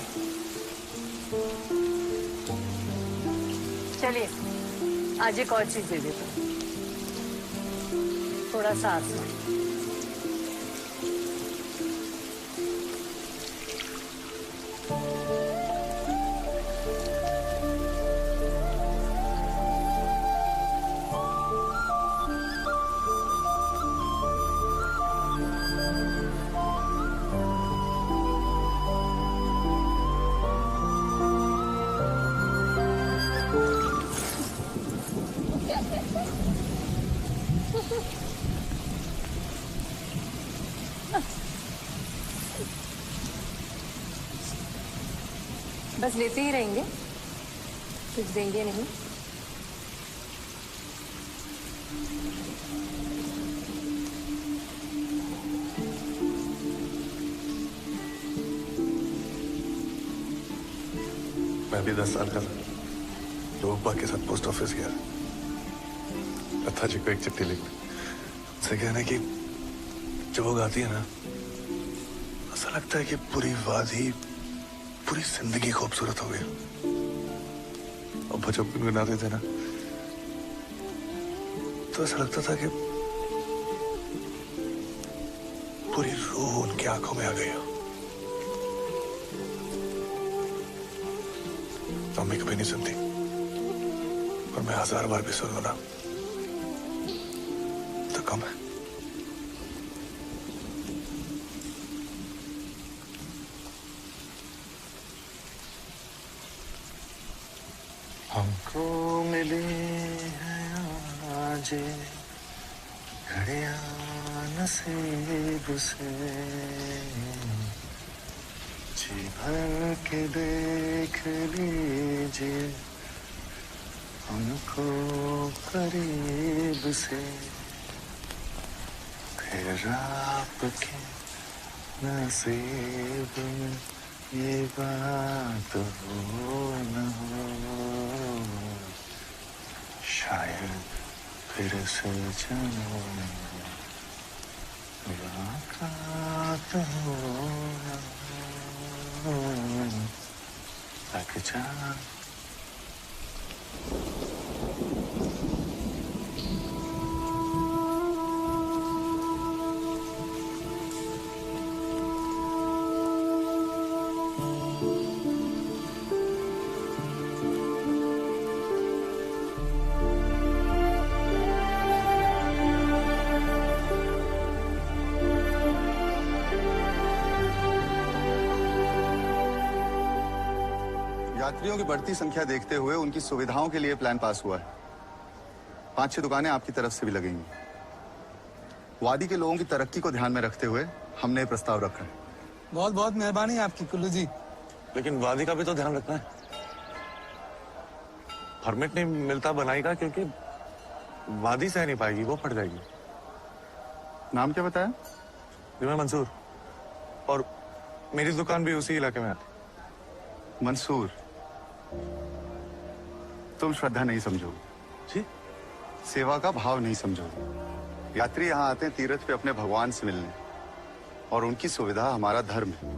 चलिए आज एक और चीज दे देता हूँ, थोड़ा सा आसमान। बस लेते ही रहेंगे, कुछ देंगे नहीं। मैं भी 10 साल का था, लोगों के साथ पोस्ट ऑफिस गया। लता जी को एक चिट्ठी लिखी, उनसे कहना कि जब वो गाती है ना, ऐसा लगता है कि पूरी वादी, पूरी जिंदगी खूबसूरत हो गई। और वो जब गुनगुनाते थे ना, तो ऐसा लगता था कि पूरी रूह उनकी आंखों में आ गई हो। मम्मी कभी नहीं सुनती, और मैं 1000 बार भी सुन लूं ना तो कम है। हमको मिली है आज घड़ियां नसीब से, जी भर के देख लीजिए हमको करीब से, फिर आपके नसीब में ये बात हो न हो, शायद फिर से जन्म मुलाकात हो न हो। लग जा यात्रियों की बढ़ती संख्या देखते हुए उनकी सुविधाओं के लिए प्लान पास हुआ है। 5-6 दुकानें आपकी तरफ से भी लगेंगी। वादी के लोगों की तरक्की को ध्यान में रखते हुए हमने प्रस्ताव रखा है। बहुत बहुत मेहरबानी आपकी कुल्लू जी। लेकिन वादी का भी तो ध्यान रखना है। परमिट नहीं मिलता बनाई का, क्योंकि वादी सह नहीं पाएगी, वो फट जाएगी। नाम क्या बताया? जी मैं मंसूर, और मेरी दुकान भी उसी इलाके में आती। मंसूर, तुम श्रद्धा नहीं समझो जी, सेवा का भाव नहीं समझो। यात्री यहाँ आते हैं तीर्थ पे अपने भगवान से मिलने, और उनकी सुविधा हमारा धर्म है।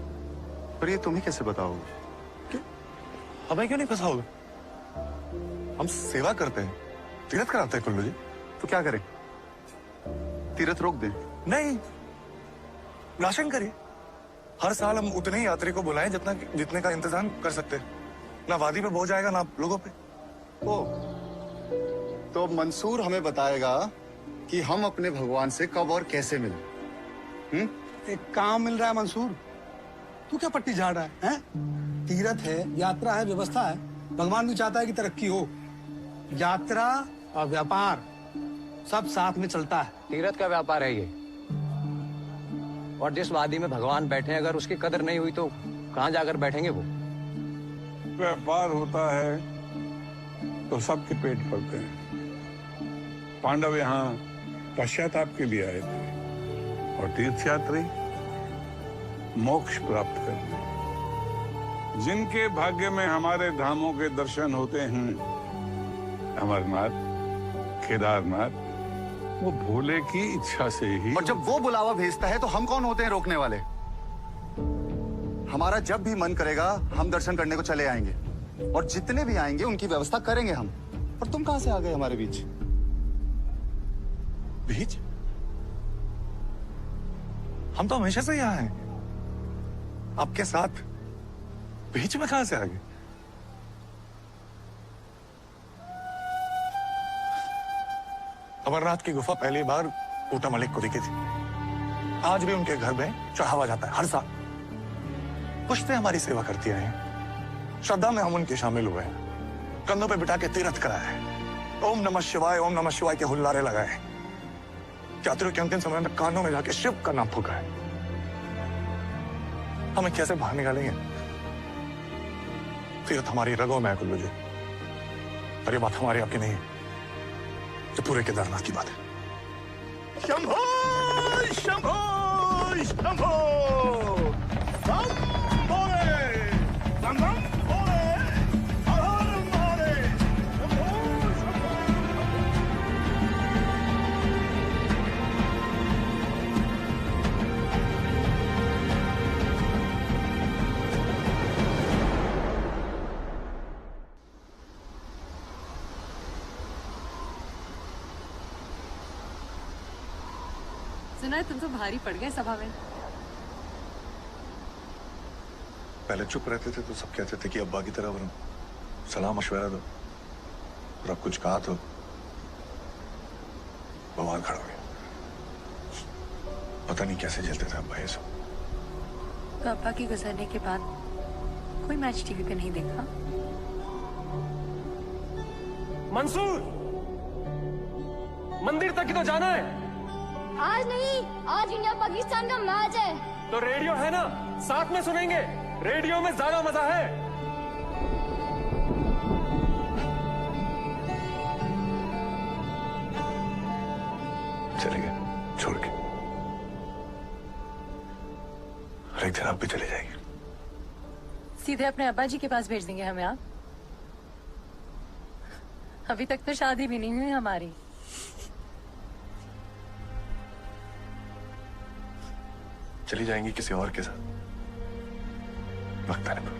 पर ये तुम ही कैसे बताओगे? हमें क्यों नहीं फंसाओगे? हम सेवा करते हैं, तीर्थ कराते हैं कुल्लू जी। तो क्या करें? तीर्थ रोक दें? नहीं, राशन करिए। हर साल हम उतने ही यात्री को बुलाएं जितने का इंतजाम कर सकते हैं। ना वादी पे बोझ आएगा ना लोगों पे। ओ, तो मंसूर हमें बताएगा कि हम अपने भगवान से कब और कैसे मिलें। एक काम मिल रहा है मंसूर, तू क्या पट्टी झाड़ रहा है? तीर्थ है, यात्रा है, व्यवस्था है। भगवान भी चाहता है कि तरक्की हो। यात्रा और व्यापार सब साथ में चलता है। तीर्थ का व्यापार है ये, और जिस वादी में भगवान बैठे अगर उसकी कदर नहीं हुई तो कहाँ जाकर बैठेंगे वो? व्यापार होता है तो सबके पेट भरते हैं। पांडव यहाँ पश्चाताप के लिए आए थे और तीर्थयात्री मोक्ष प्राप्त करने। जिनके भाग्य में हमारे धामों के दर्शन होते हैं, अमरनाथ, केदारनाथ, वो भोले की इच्छा से ही। और जब वो बुलावा भेजता है तो हम कौन होते हैं रोकने वाले? हमारा जब भी मन करेगा हम दर्शन करने को चले आएंगे, और जितने भी आएंगे उनकी व्यवस्था करेंगे हम। और तुम कहां से आ गए हमारे बीच? बीच? हम तो हमेशा से यहाँ हैं, आपके साथ। बीच में कहां से आ गए? अमरनाथ की गुफा पहली बार ऊटा मलिक को दिखी थी। आज भी उनके घर में चढ़ावा जाता है हर साल। पुश्तें हमारी सेवा करती रही हैं। श्रद्धा में हम उनके शामिल हुए हैं। कंधों पे बिठा के तीर्थ कराया है। ओम नमः शिवाय के हुल्लारे लगाए। यात्रियों के अंतिम समय में कानों में जाके शिव का नाम फूका है। हमें कैसे बाहर निकालेंगे? तीर्थ हमारी रगों में है कुल्लू जी। पर ये बात हमारी आपकी नहीं है, तो पूरे केदारनाथ की बात है। शंभो शंभो शंभो, बम भोले, बम बम भोले, हर हर महादेव, शंभो शंभो। सुना है तुम तो भारी पड़ गए सभा में। पहले चुप रहते थे तो सब कहते थे कि अब्बा की तरह बनो, सलाह मशवरा दो, और अब कुछ कहा तो बवाल खड़ा हो गया। पता नहीं कैसे झेलते थे अब्बा ये सब। तो अब्बा की गुजरने के बाद कोई मैच टीवी पे नहीं देखा? मंसूर, मंदिर तक ही तो जाना है। आज नहीं, आज इंडिया पाकिस्तान का मैच है। तो रेडियो है ना, साथ में सुनेंगे। रेडियो में ज्यादा मजा है। चले गए छोड़ के, और एक दिन आप भी चले जाएंगे। सीधे अपने अब्बा जी के पास भेज देंगे हमें आप? अभी तक तो शादी भी नहीं हुई हमारी। चली जाएंगी किसी और के साथ, वक्त आने पर।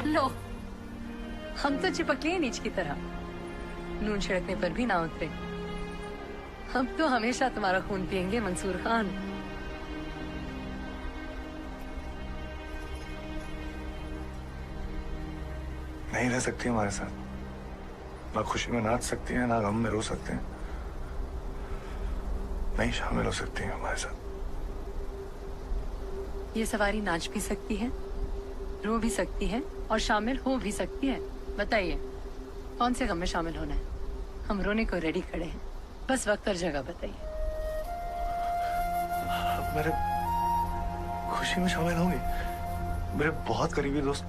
लो, हम तो चिपक लिए नीच की तरह, नून छिड़कने पर भी ना उतरे। हम तो हमेशा तुम्हारा खून पियेंगे मंसूर खान। नहीं रह सकती हमारे साथ, ना खुशी में नाच सकती हैं, ना गम में रो सकते हैं, नहीं शामिल हो सकती हैं हमारे साथ। ये सवारी नाच भी सकती है, रो भी सकती है और शामिल हो भी सकती है। बताइए कौन से गम में शामिल होना है? हम रोने को रेडी खड़े हैं, बस वक्त और जगह बताइए। मेरे खुशी में शामिल होंगी? मेरे बहुत करीबी दोस्त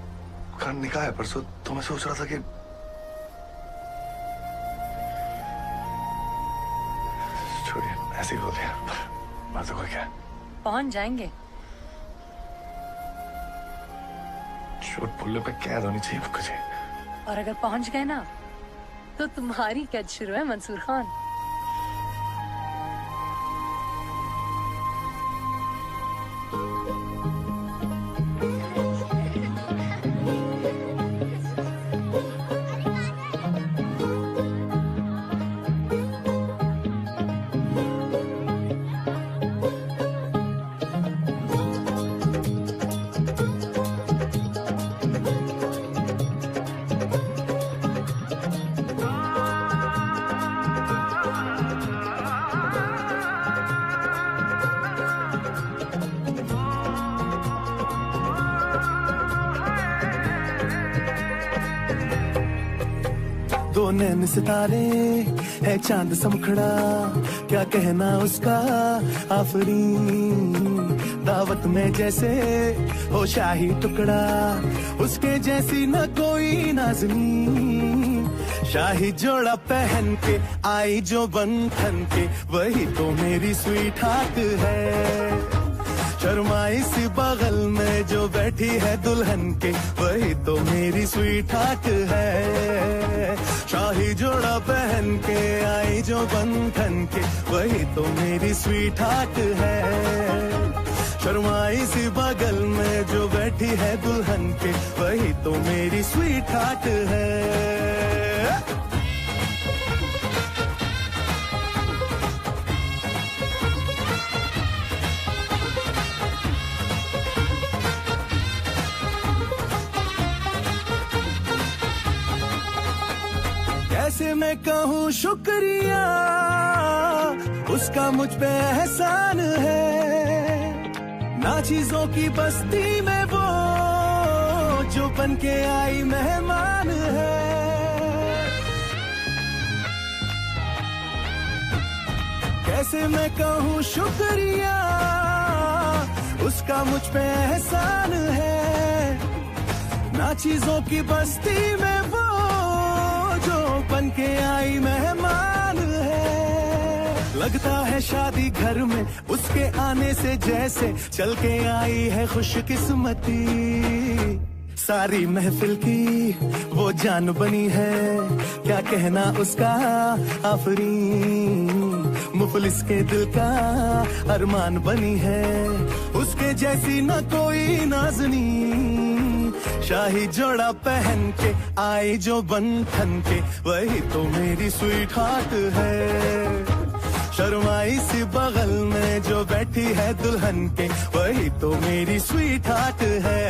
का निकाह है परसों, तो मैं सोच रहा था कि छोड़िए, ऐसे ही बोल दिया। बात तो कोई क्या है? पहुंच जाएंगे। झूठ बोलने पे कैद होनी चाहिए मुझे। और अगर पहुंच गए ना तो तुम्हारी कैद शुरू है मंसूर खान। दो नैन सितारे है चांद समखड़ा, क्या कहना उसका आफरीन। दावत में जैसे हो शाही टुकड़ा, उसके जैसी न कोई नाज़नीन। शाही जोड़ा पहन के आई जो बंधन के, वही तो मेरी स्वीट हार्ट है। शर्माई सी बगल में जो बैठी है दुल्हन के, वही तो मेरी स्वीट हार्ट है। शाही जोड़ा पहन के आई जो बंधन के, वही तो मेरी स्वीट हार्ट है। शर्माई सी बगल में जो बैठी है दुल्हन के, वही तो मेरी स्वीट हार्ट है। कैसे मैं कहूँ शुक्रिया, उसका मुझ पे एहसान है। ना चीजों की बस्ती में वो जो बन के आई मेहमान है। कैसे मैं कहूँ शुक्रिया, उसका मुझ पे एहसान है। ना चीजों की बस्ती में वो जो बन के आई मेहमान है। लगता है शादी घर में उसके आने से जैसे चल के आई है खुशकिस्मती। सारी महफिल की वो जान बनी है, क्या कहना उसका आफरीन। मुफलिस के दिल का अरमान बनी है, उसके जैसी न कोई नाज़नीन। शाही जोड़ा पहन के आई जो बंधन के, वही तो मेरी स्वीट हार्ट है। शर्माई सी बगल में जो बैठी है दुल्हन के, वही तो मेरी स्वीट हार्ट है।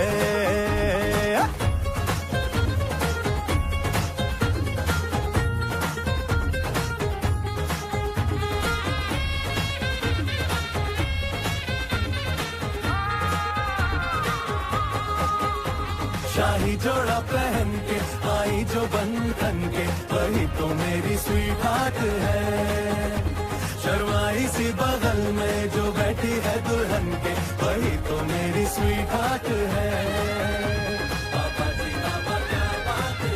शाही जोड़ा पहन के आई जो बंधन के, वही तो मेरी स्वीट हार्ट है। शर्माई सी बगल में जो बैठी है दुल्हन के, वही तो मेरी स्वीट हार्ट है। बाबा जी बाबा क्या बात है,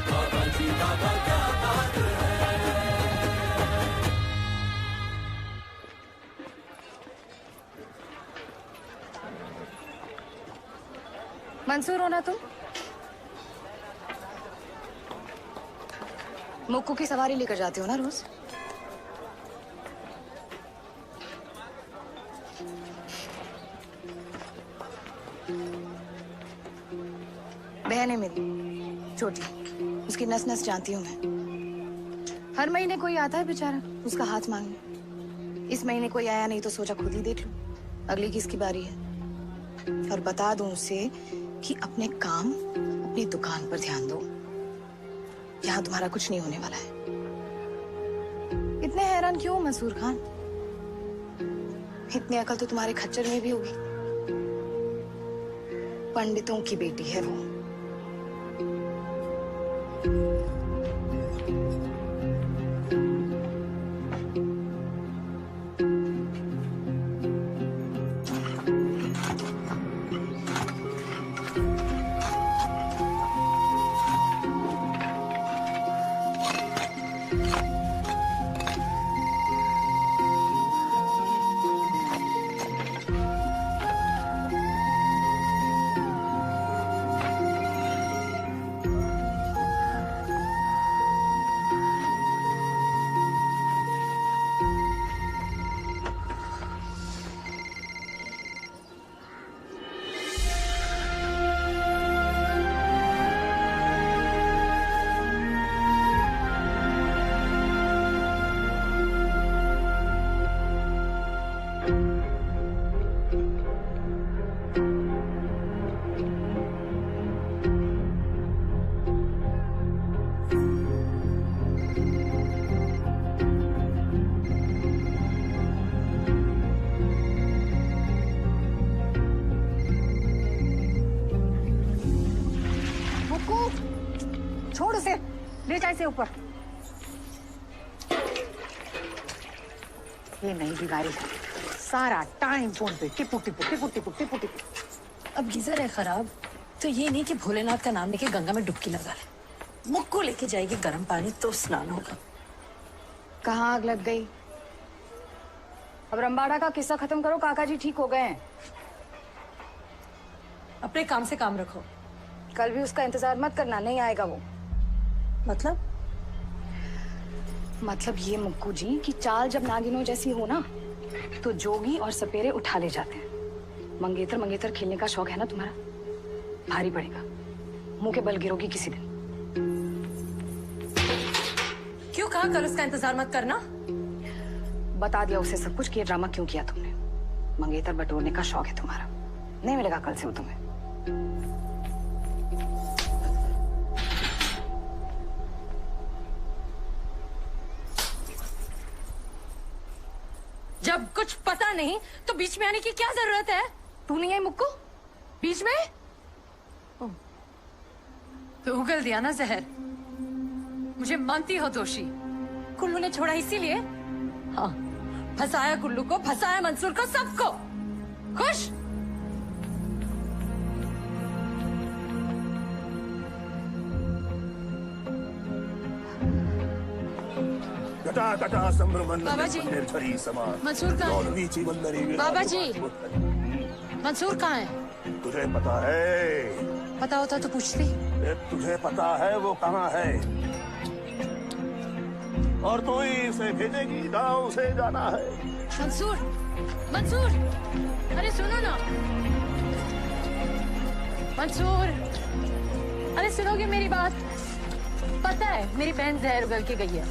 बाबा जी बाबा क्या बात है। मंसूर हो ना तुम? मुक्कू की सवारी लेकर जाते हो ना रोज? बहन है मेरी छोटी, उसकी नस नस जानती हूँ मैं। हर महीने कोई आता है बेचारा उसका हाथ मांगने। इस महीने कोई आया नहीं तो सोचा खुद ही देख लूं अगली किसकी बारी है। और बता दूं उसे कि अपने काम अपनी दुकान पर ध्यान दो, यहाँ तुम्हारा कुछ नहीं होने वाला है। इतने हैरान क्यों मंसूर खान? इतनी अकल तो तुम्हारे खच्चर में भी होगी। पंडितों की बेटी है वो। इसे ऊपर। ये नहीं बिगाड़ी, सारा टाइम फोन पे टिपू टिपू टिपू टिपू टिपू टिपू। अब गीजर है खराब तो ये नहीं कि भोलेनाथ का नाम लेके गंगा में डुबकी लगा ले। मुक्को लेके जाएगी गर्म पानी तो स्नान होगा। कहाँ आग लग गई? अब रंबाड़ा का किस्सा खत्म करो, काका जी ठीक हो गए हैं। अपने काम से काम रखो। कल भी उसका इंतजार मत करना, नहीं आएगा वो। मतलब ये मुक्कू जी की चाल जब नागिनों जैसी हो ना तो जोगी और सपेरे उठा ले जाते हैं। मंगेतर मंगेतर खेलने का शौक है ना तुम्हारा, भारी पड़ेगा, मुंह के बल गिरोगी किसी दिन। क्यों कहा कल उसका इंतजार मत करना? बता दिया उसे सब कुछ कि ये ड्रामा क्यों किया तुमने। मंगेतर बटोरने का शौक है तुम्हारा, नहीं मिलेगा कल से वो तुम्हें। जब कुछ पता नहीं तो बीच में आने की क्या जरूरत है? तू नहीं है मुक्कू बीच में? तो उगल दिया ना जहर। मुझे मानती हो दोषी? कुल्लू ने छोड़ा इसीलिए? हाँ, फंसाया कुल्लू को, फंसाया मंसूर को, सबको। खुश? बाबा जी, मंसूर कहाँ है? बाबा जी, मंसूर कहाँ है? तुझे पता है? पता होता तो पूछती। तुझे पता है वो कहाँ है? और तू ही इसे भेजेगी, गांव से जाना है। मंसूर, मंसूर, अरे सुनो ना। मंसूर, अरे सुनोगे मेरी बात? पता है मेरी बहन जहर उगल के गई है।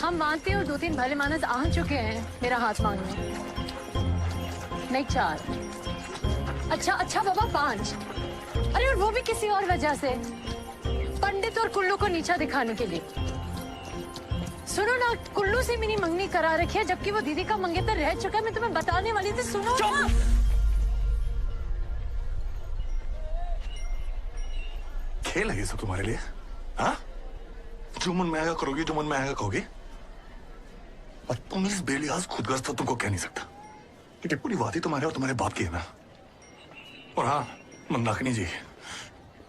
हम मानते हो 2-3 भले मानस आ चुके हैं मेरा हाथ मांगने। नहीं 4, अच्छा बाबा 5। अरे और वो भी किसी और वजह से, पंडित और कुल्लू को नीचा दिखाने के लिए। सुनो ना, कुल्लू से मेरी मंगनी करा रखी है जबकि वो दीदी का मंगेतर रह चुका है। मैं तुम्हें बताने वाली थी, सुनो ना। खेल है ये सब तुम्हारे लिए? हाँ, जो मन में आएगा करोगी, जो मन में आएगा कहोगे। और तुम इस बेलियाज खुदगर्ज तो तुमको कह नहीं सकता, क्योंकि पूरी बात ही तुम्हारे और तुम्हारे बाप की है ना। और हाँ मंदाकिनी जी,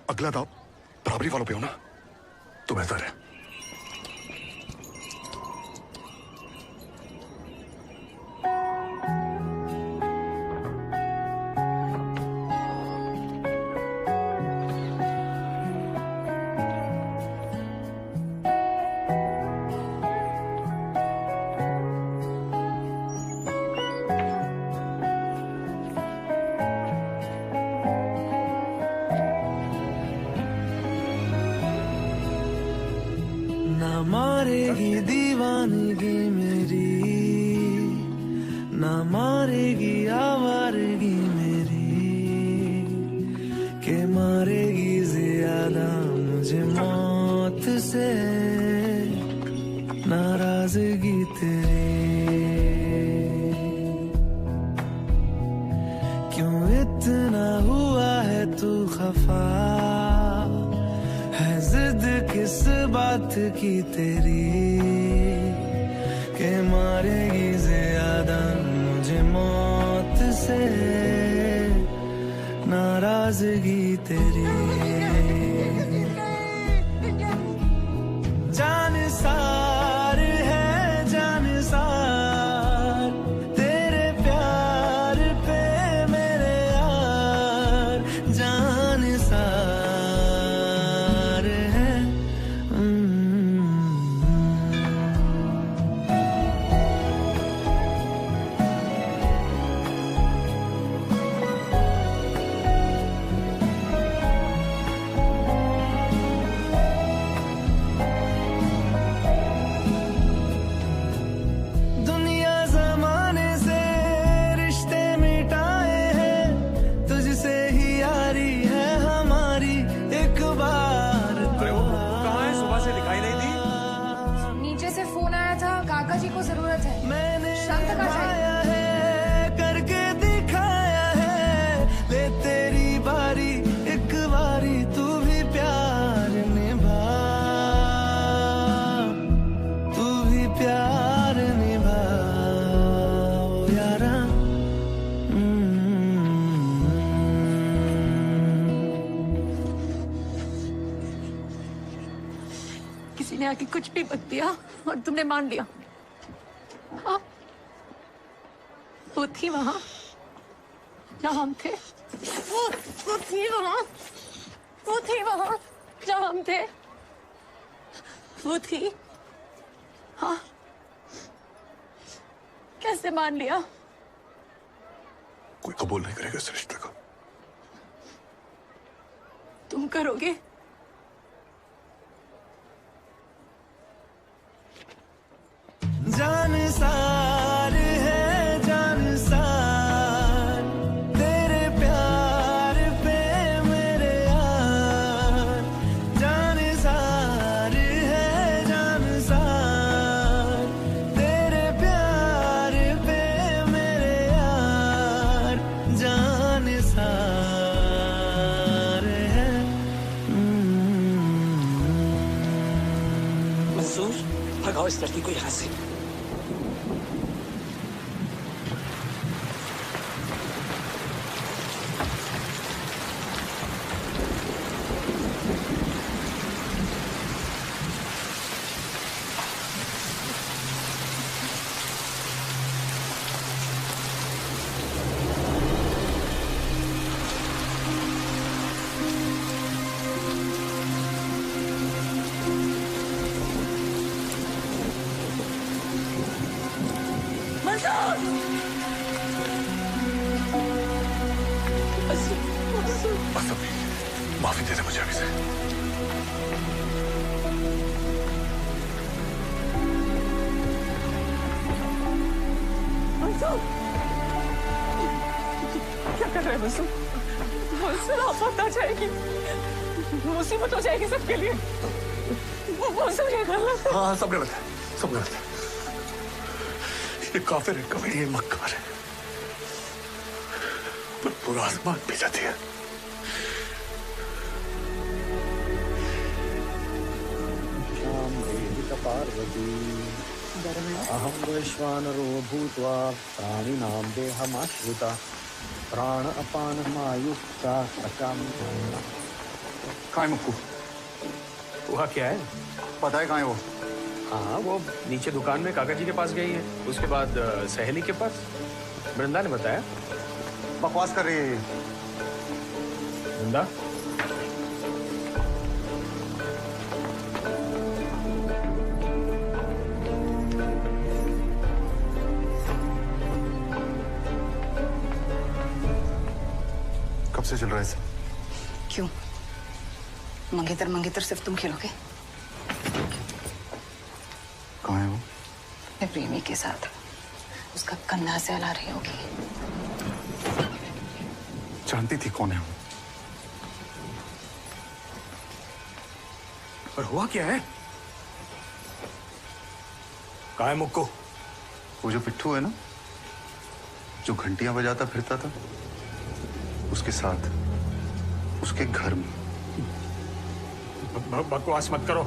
अगला दाव बराबरी वालों पे हो ना तो बेहतर है। मारेगी दीवानगी मेरी, ना मारेगी आवारगी मेरी, के मारेगी ज्यादा मुझे मौत से नाराजगी तेरी। क्यों इतना हुआ है तू खफा, है जिद किस बात की तेरी, के मारेगी ज्यादा मुझे मौत से नाराजगी तेरी। जान सार है जान सार, तेरे प्यार पे मेरे यार जान सार। करके दिखाया है, ले तेरी बारी एक बारी तू भी प्यार निभा। आके कुछ भी बक दिया और तुमने मान लिया। हाँ, वो थी वहां जहाँ हम थे। वो थी वहां जहाँ हम थे। वो थी। हाँ, कैसे मान लिया? कोई कबूल नहीं करेगा इस रिश्ते को। तुम करोगे? जान सार है जान सार, तेरे प्यार पे मेरे यार। जान सार है जान सार, तेरे प्यार पे मेरे यार। जान सार है। मंसूर, भगाओ इस लड़की को यहाँ से। माफी दे दे मुझे अभी से। क्या कर रहे हैं मंसूर? मंसूर आफत आ जाएगी, मुसीबत हो जाएगी सबके लिए। मंसूर ये गलत है। हाँ, सब गलत है, सब गलत है। ये काफिर है, कमेडी है, मक्कार है, पर पूरा आसमान पी जाती है। पार्वती अहम वैश्वानरो भूत्वा प्राणिनां देहमाश्रिता प्राण अपान मायुक्ता अकाम। कहाँ है मुक्कू? वहाँ क्या है? पता है कहाँ है वो? हाँ, वो नीचे दुकान में काका जी के पास गई है, उसके बाद सहेली के पास। वृंदा ने बताया। बकवास कर रही है ये। वृंदा, कब से चल रहा है सब? क्यों? मंगेतर सिर्फ तुम खेलोगे? कहाँ है वो? मैं प्रेमी के साथ। उसका कंधा से हला रही होगी। जानती थी कौन है वो? पर हुआ क्या है? कहाँ है मुक्कू? वो जो पिट्ठू है ना, जो घंटियां बजाता फिरता था, उसके साथ, उसके घर में। बकवास मत करो।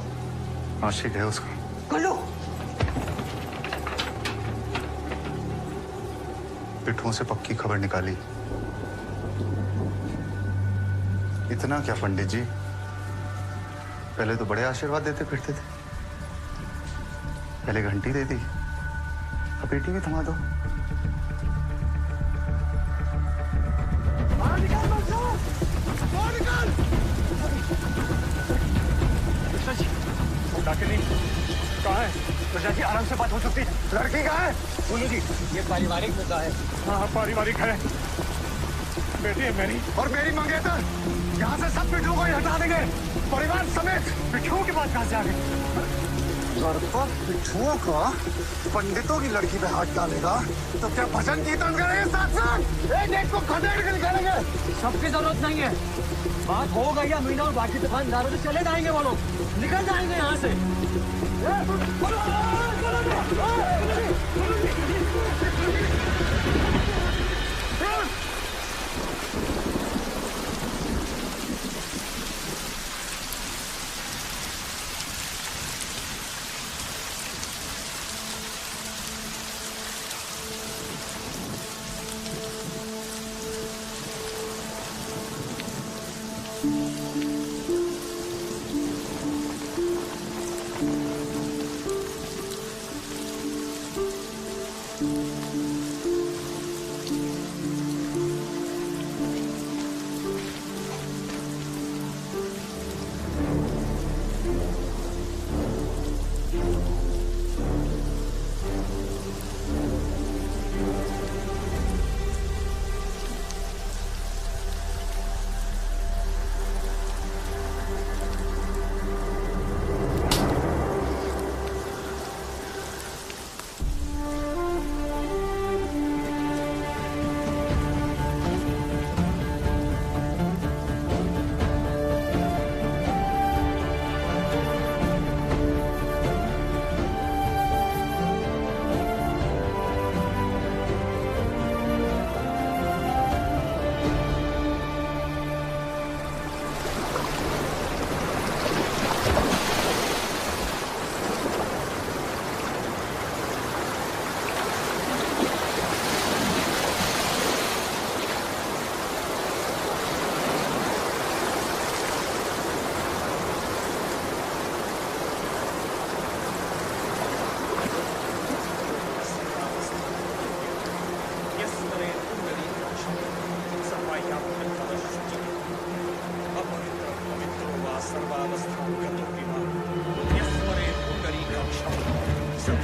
आशिक है उसका। कलो। पिट्ठुओं से पक्की खबर निकाली। इतना क्या पंडित जी, पहले तो बड़े आशीर्वाद देते फिरते थे। पहले घंटी दे दी, अब पेटी भी थमा दो। कहाँ है? प्रजा जी, आराम से बात हो सकती है। लड़की कहाँ है? बोलो जी, ये पारिवारिक मुद्दा है। हाँ, पारिवारिक है। बेटी है मेरी। और मेरी मंगेतर। यहाँ से सब पिट्ठुओं को ही हटा देंगे, परिवार समेत। पिट्ठुओं की बात कहाँ से आ गई? लड़का पिट्ठुओं का पंडितों की लड़की पे हाथ डालेगा तो क्या भजन कीर्तन करेंगे साथ साथ? एक को खदेड़ के निकालेंगे। सबकी जरूरत नहीं है। बात हो गई है, मीना और बाकी दुकानदारों से चले जाएंगे, वो लोग निकल जाएंगे यहाँ से।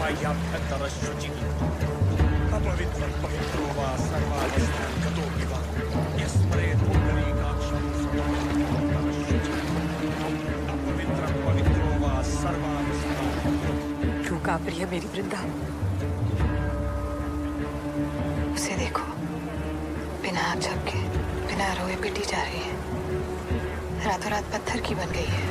काय्याभ्यन्तरशुचिः अपवित्रं पवित्रो वा सर्वावस्थान् गतोऽपि वा यस्मरेत् पुण्डरीकाक्षं अपवित्रं पवित्रो वा सर्वावस्थान्। क्यों कांप रही है मेरी वृंदा? उसे देखो, बिना आग झपके, बिना रोए पिटी जा रही है, रातों रात पत्थर की बन गई है।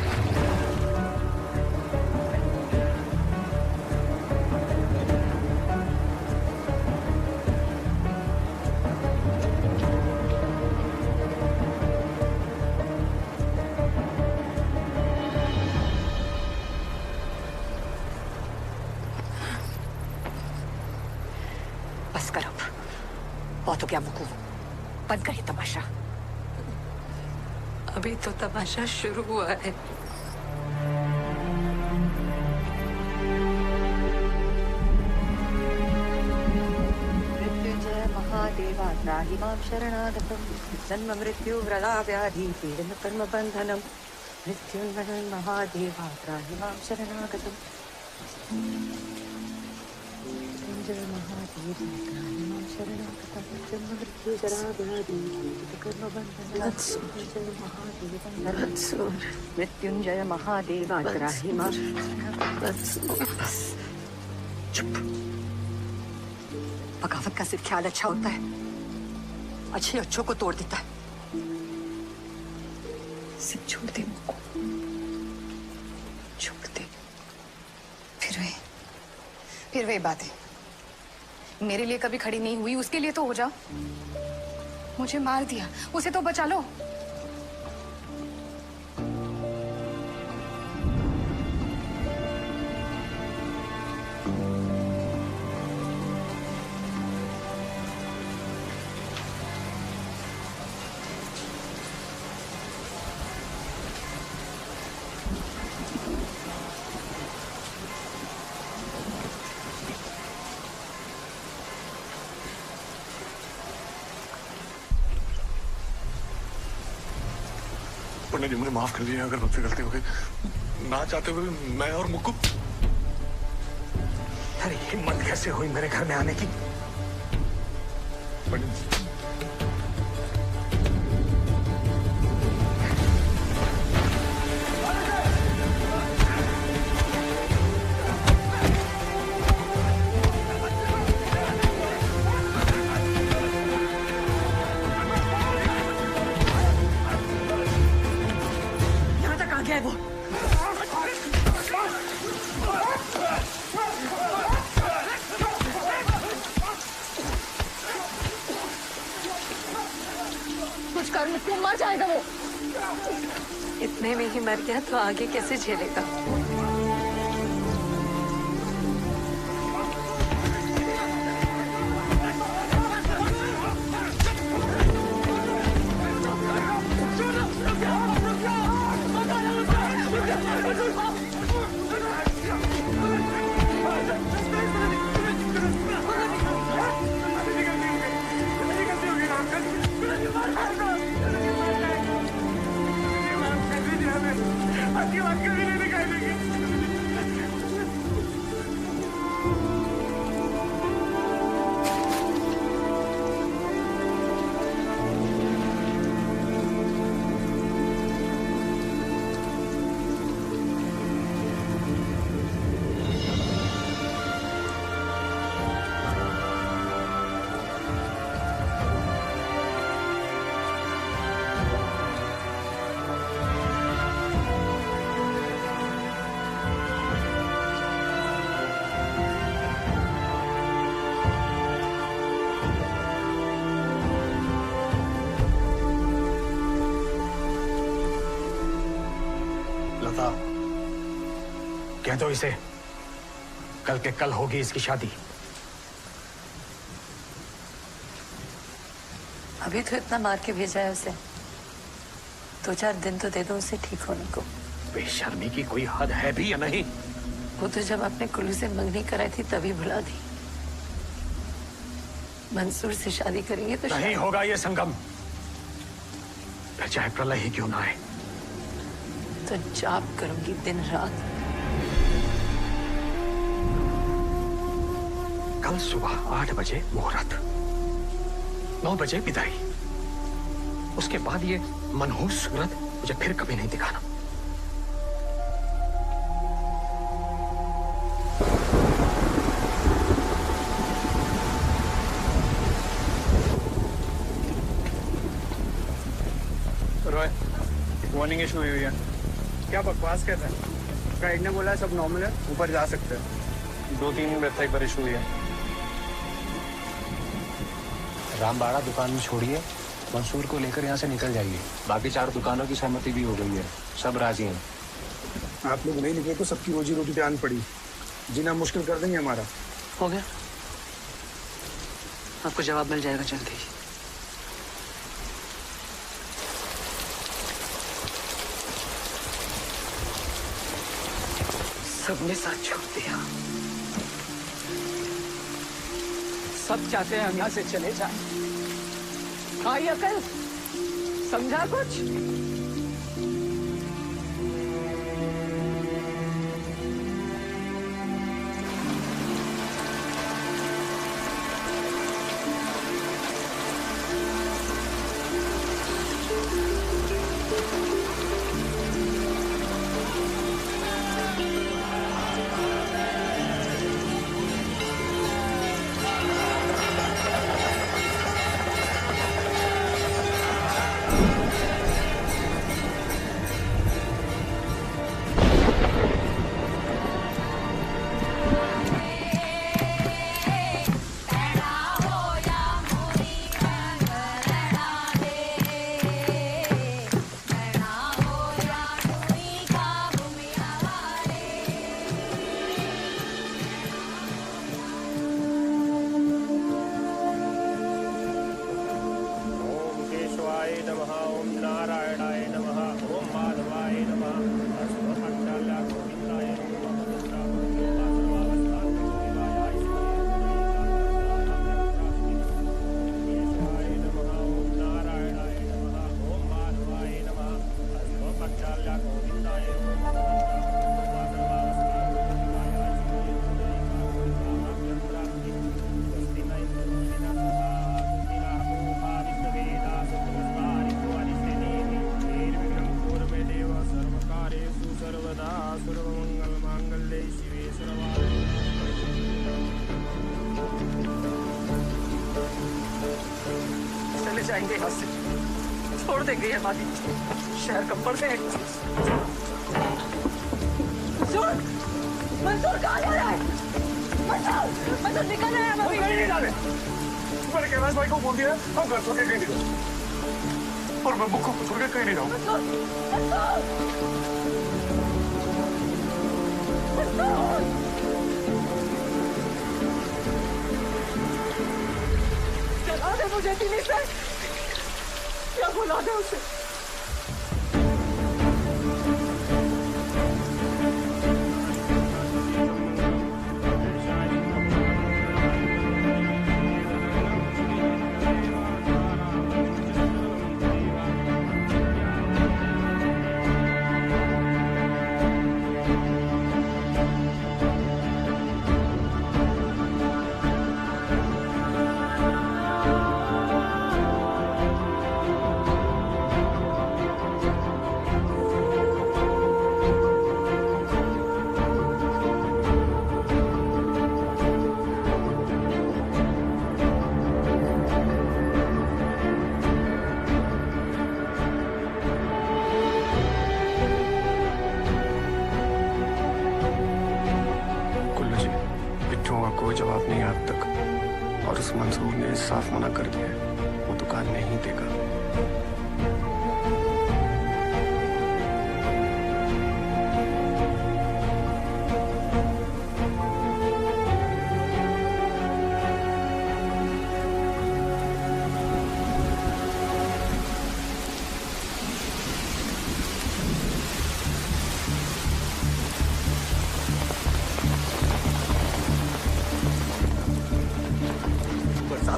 बस करो, बहुत हो गया मुकू, बंद करिए तमाशा। अभी तो तमाशा शुरू हुआ है। मृत्युंजय महादेवा त्राहि मां शरणागतं जन्म मृत्यु व्रता व्याधि पीडन कर्म बंधनम। मृत्युंजय महादेवा त्राहि मां शरणागतं मृत्युंजय महादेवा त्राहि मां शरणागतं जन्म मृत्यु जरा व्याधि पीडन कर्म बंधनम। मृत्युंजय महादेवा त्राहि मां चुप। बगावत का सिर्फ ख्याल अच्छा होता है, अच्छे अच्छों को तोड़ देता है। सब छोड़ दे मुझको, छोड़ दे। फिर वही बातें मेरे लिए कभी खड़ी नहीं हुई, उसके लिए तो हो जाओ। मुझे मार दिया, उसे तो बचा लो। पंडित जी मुझे माफ कर दीजिए अगर मुझसे गलती हो गई। ना चाहते हुए मैं और मुक्कू। अरे हिम्मत कैसे हुई मेरे घर में आने की? पंडित है वो। कुछ कर, मुझको मर जाएगा वो। इतने में ही मर गया तो आगे कैसे झेलेगा? कह दो इसे, कल के कल होगी इसकी शादी। अभी तो इतना मार के भेजा है उसे, 2-4 दिन तो दे दो उसे ठीक होने को। बेशर्मी की कोई हद है भी या नहीं? वो तो जब आपने कुल्लू से मंगनी कराई थी तभी भुला दी। मंसूर से शादी करेंगे तो नहीं होगा ये संगम, फिर चाहे प्रलय ही क्यों ना आए। तो जाप करूंगी दिन रात। कल सुबह 8 बजे मुहूर्त, 9 बजे विदाई। उसके बाद ये मनहूस सूरत मुझे फिर कभी नहीं दिखाना। रॉय, वार्निंग इशू हुई है। क्या बकवास कर रहे हैं? गाइड ने बोला है सब नॉर्मल है, ऊपर जा सकते हैं। 2-3 वेबसाइट पर इशू हुई है। रामबाड़ा दुकान में छोड़िए, मंसूर को लेकर यहाँ से निकल जाइए। बाकी 4 दुकानों की सहमति भी हो गई है, सब राजी हैं। आप लोग नहीं निकले तो सबकी रोजी रोटी पे आन पड़ी। जीना मुश्किल कर देंगे हमारा। हो गया, आपको जवाब मिल जाएगा जल्दी। सबने साथ छोड़ दिया। सब चाहते हैं हम यहाँ से चले जाएं। आई अकल, समझा कुछ? जाएंगे यहाँ से, छोड़ देंगे हमारी शहर कब्र से। मंसूर, मंसूर कहाँ जा रहा है? मंसूर, मंसूर निकल रहा है। हम अभी नहीं डाले। मैंने कैलाश भाई को बोल दिया हम घर छोड़ के कहीं नहीं जाऊँ, और मैं बुक को छोड़ के कहीं नहीं जाऊँ। मंसूर, मंसूर, चला दे मुझे दिल्ली से, क्या बुला दे उसे। कोई जवाब नहीं आज तक, और उस मंसूर ने साफ मना कर दिया है, वो दुकान नहीं देगा।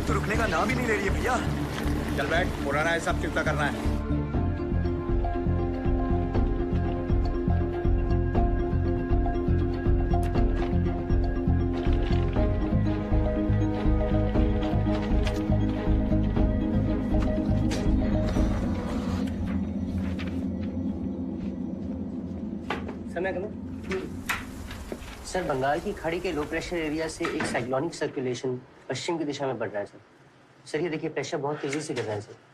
तो रुकने का नाम ही नहीं ले रही है भैया। चल बैठ, पुराना है सब चुकता करना है। मैं करूं? सर, बंगाल की खाड़ी के लो प्रेशर एरिया से एक साइक्लोनिक सर्कुलेशन पश्चिम की दिशा में बढ़ रहा है सर। सर, ये देखिए प्रेशर बहुत तेजी से गिर रहा है सर।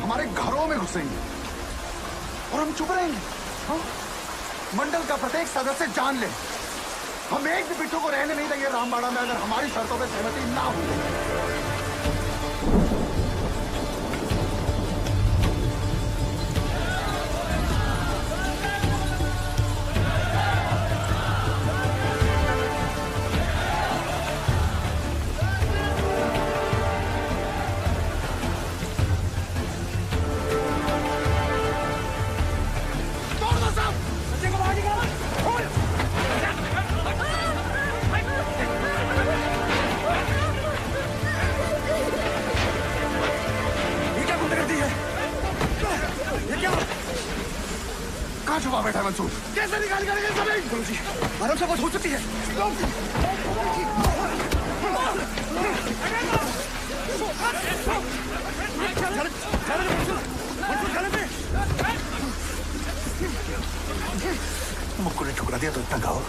हमारे घरों में घुसेंगे और हम चुप रहेंगे। हाँ? मंडल का प्रत्येक सदस्य जान ले, हम एक भी बिट्टू को रहने नहीं देंगे रामबाड़ा में अगर हमारी शर्तों पर सहमति ना हो। कहाँ छुपा बैठा है मंसूर? कैसे निकाल करेंगे सभी? गुरु जी, आराम से बात हो सकती है। मुक्कू ने ठुकरा दिया तो इतना गाओ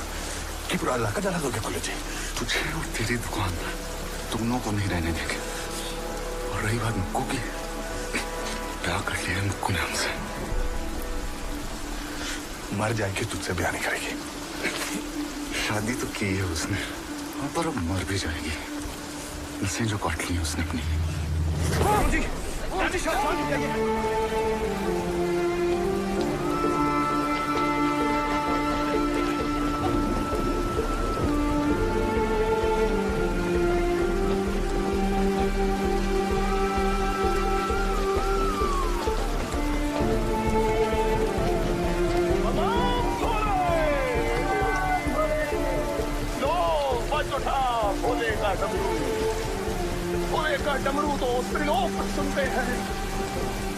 कि पूरा इलाका जला दोगे कॉलेज। तुझे और तेरी दुकान दोनों को नहीं रहने देंगे। और रही बात मुक्कू की, प्यार कर लिया मुक्कू ने हमसे। मर जाएगी तुझसे ब्याह नहीं करेगी। शादी तो की है उसने, पर अब मर भी जाएगी। नसें जो काट ली उसने अपनी। भोले का डमरू तो त्रिलोक सुनते हैं।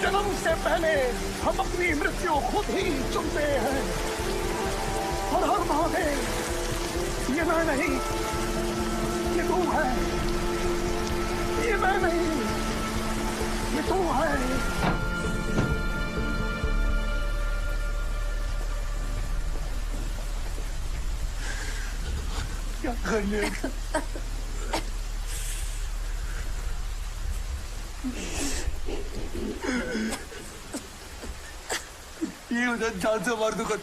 जन्म से पहले हम अपनी मृत्यु खुद ही चुनते हैं। और हर महादेव, ये मैं नहीं, ये तू है। ये मैं नहीं, ये तू है। क्या करने? ये मुझे जान से मार दूंगा।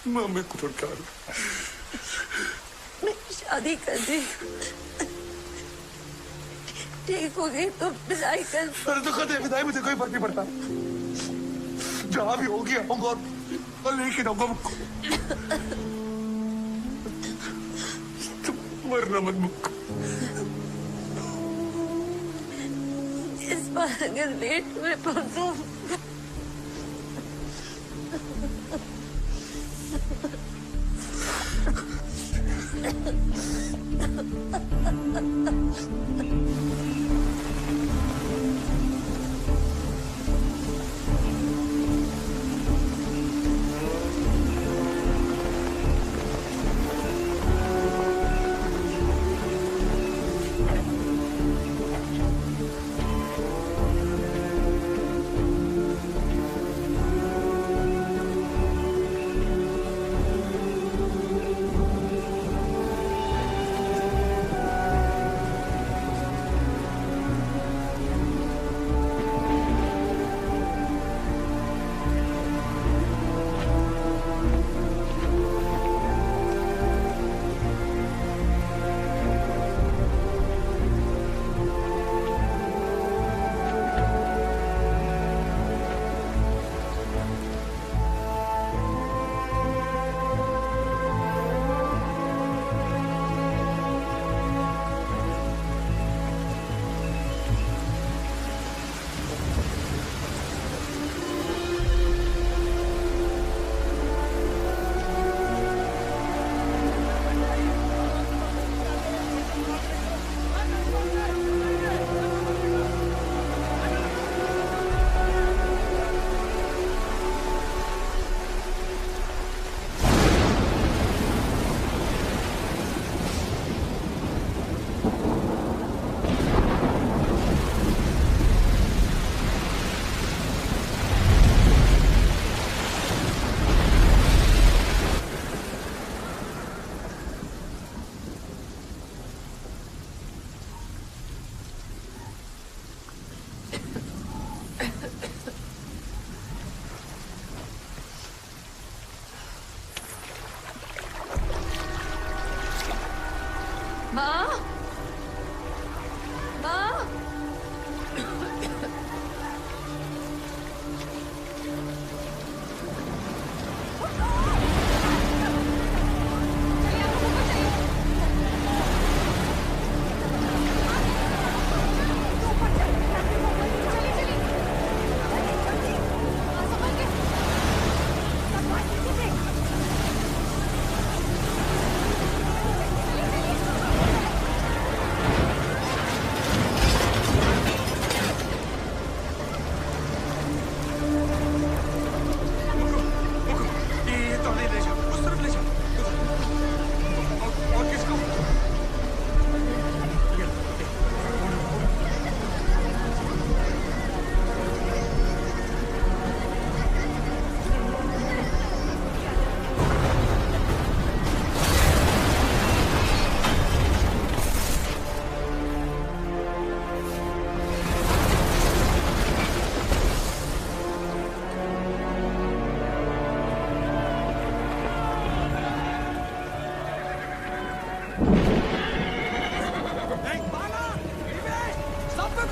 मम्मी को छोड़ कर मैं शादी कर दी, ठीक हो गई तो विदाई कर। अरे तो कर दे विदाई, मुझे कोई फर्क नहीं पड़ता। जहाँ भी होगी आऊंगा और लेके जाऊंगा। मरना मत मुक्का। इस बार अगर लेट में पहुंचूं माँ माँ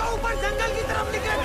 ऊपर जंगल की तरफ निकले।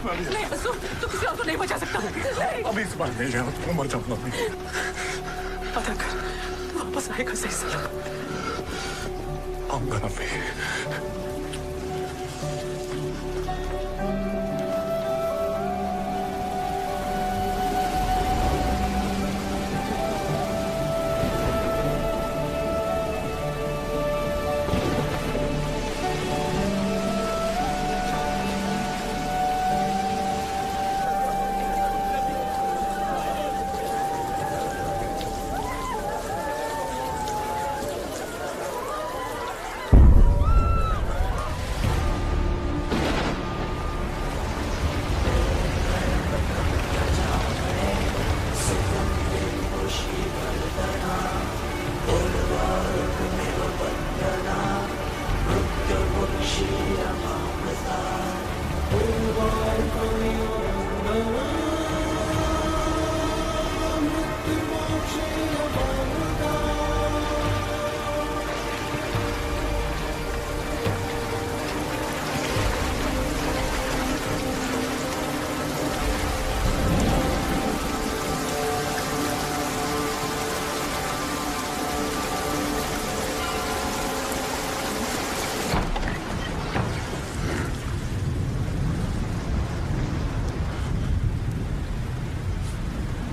नहीं बसु, तू किसी और को नहीं बचा सकता। अभी इस बार ले जाओ, तुम मर जाऊंगा। पता कर, वापस आएगा सही सलामत। आऊंगा अभी।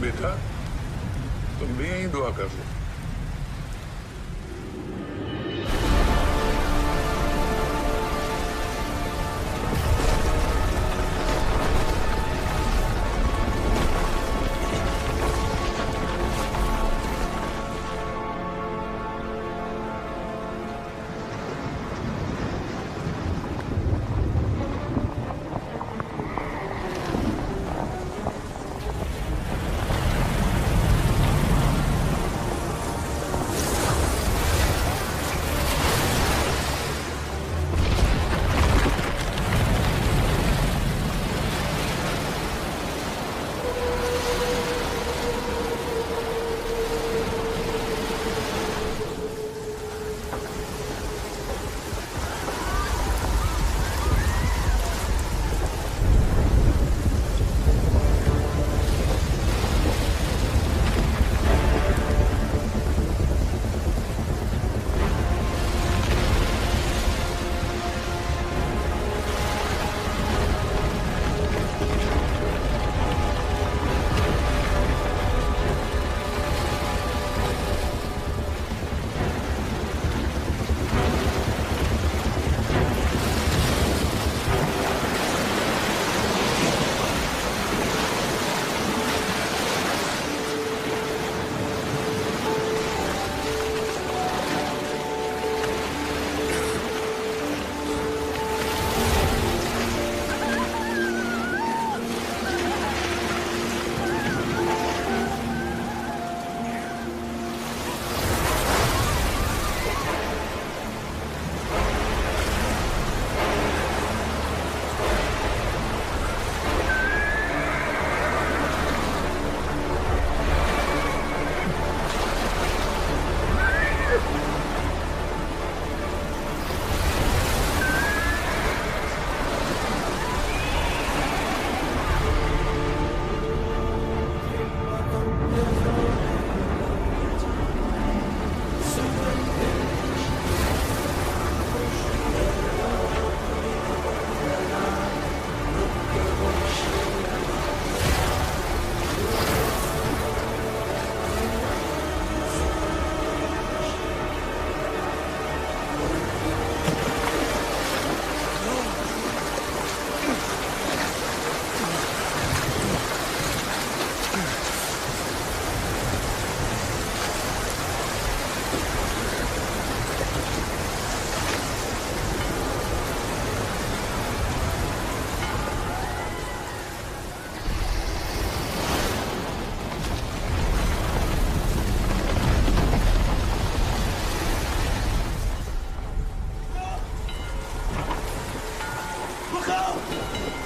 बेटा तुम भी यहीं दुआ कर लो।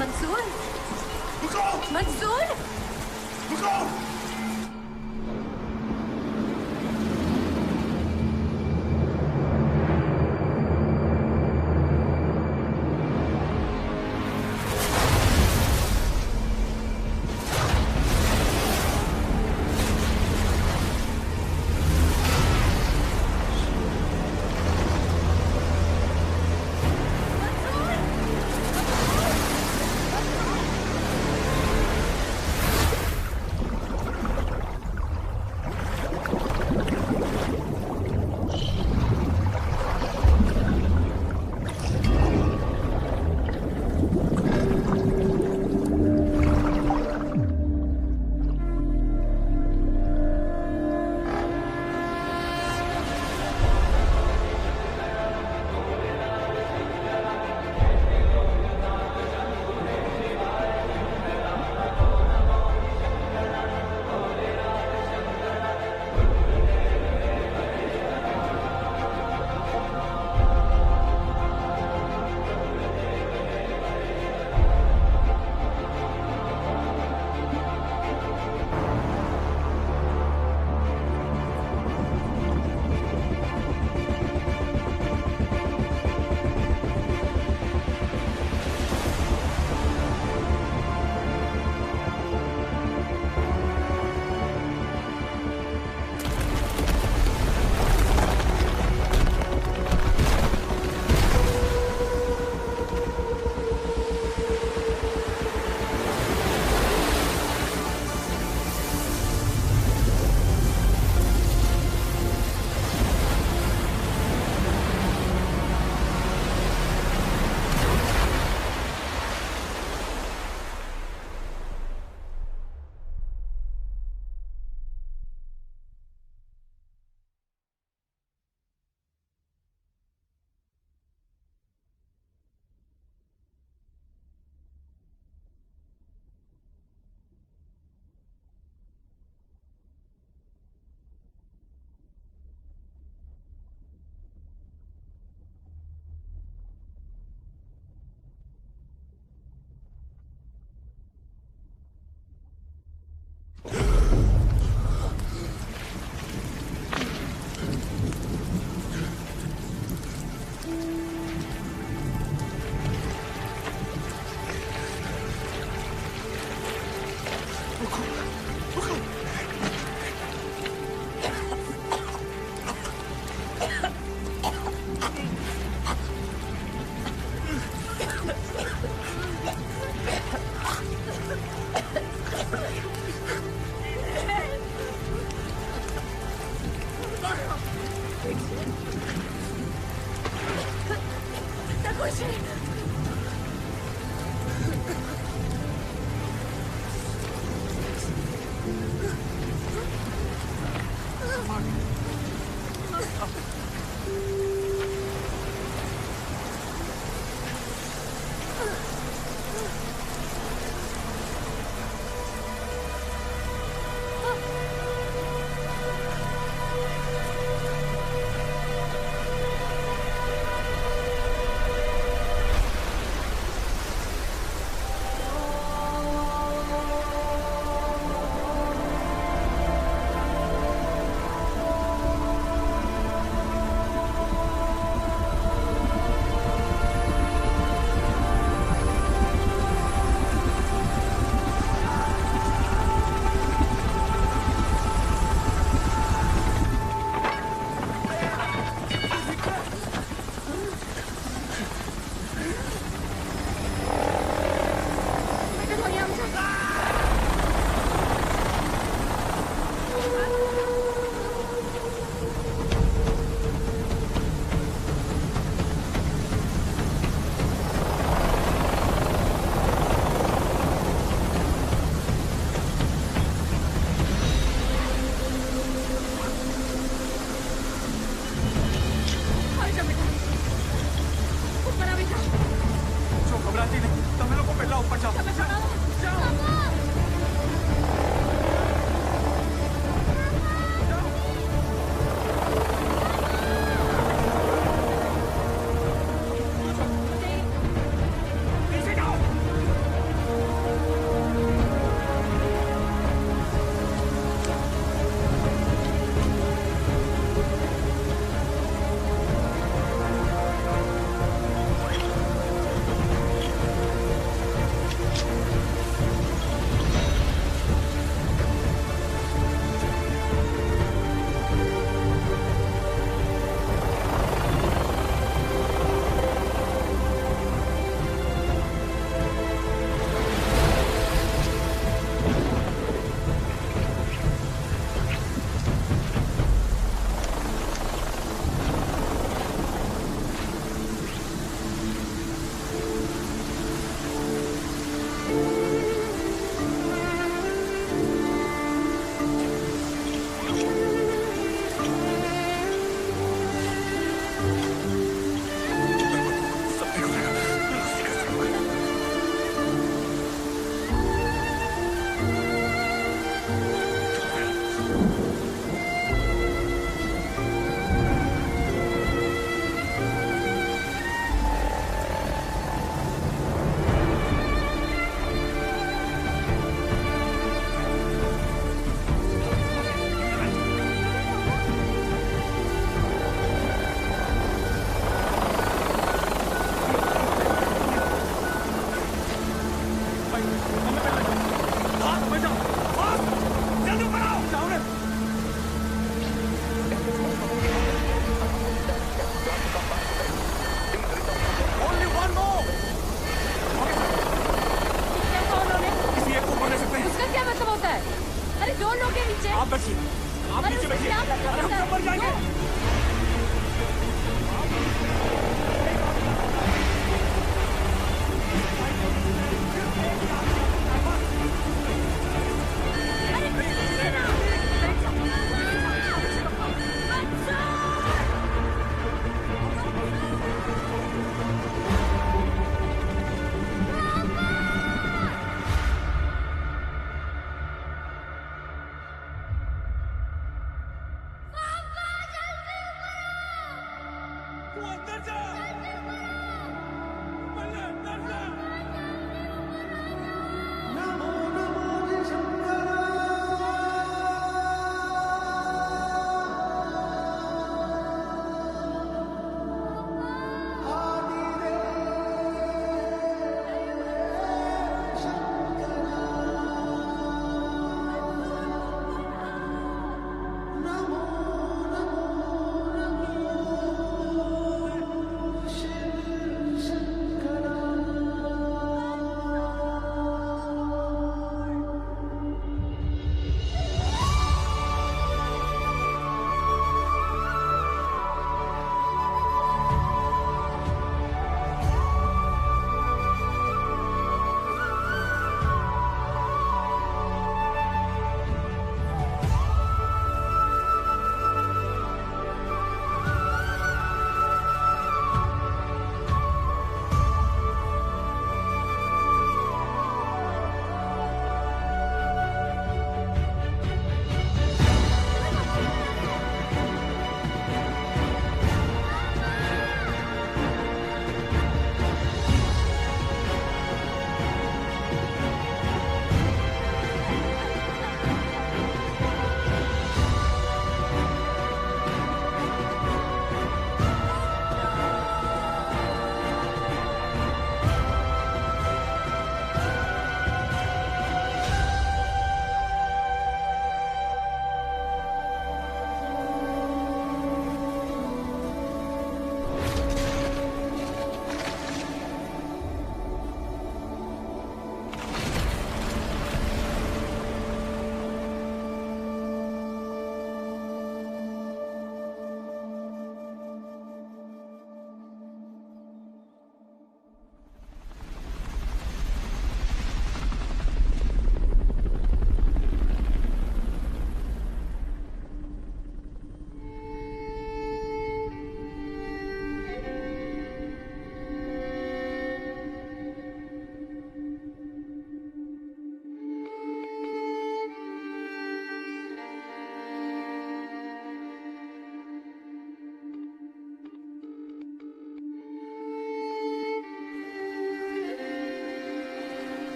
मंसूर मंसूर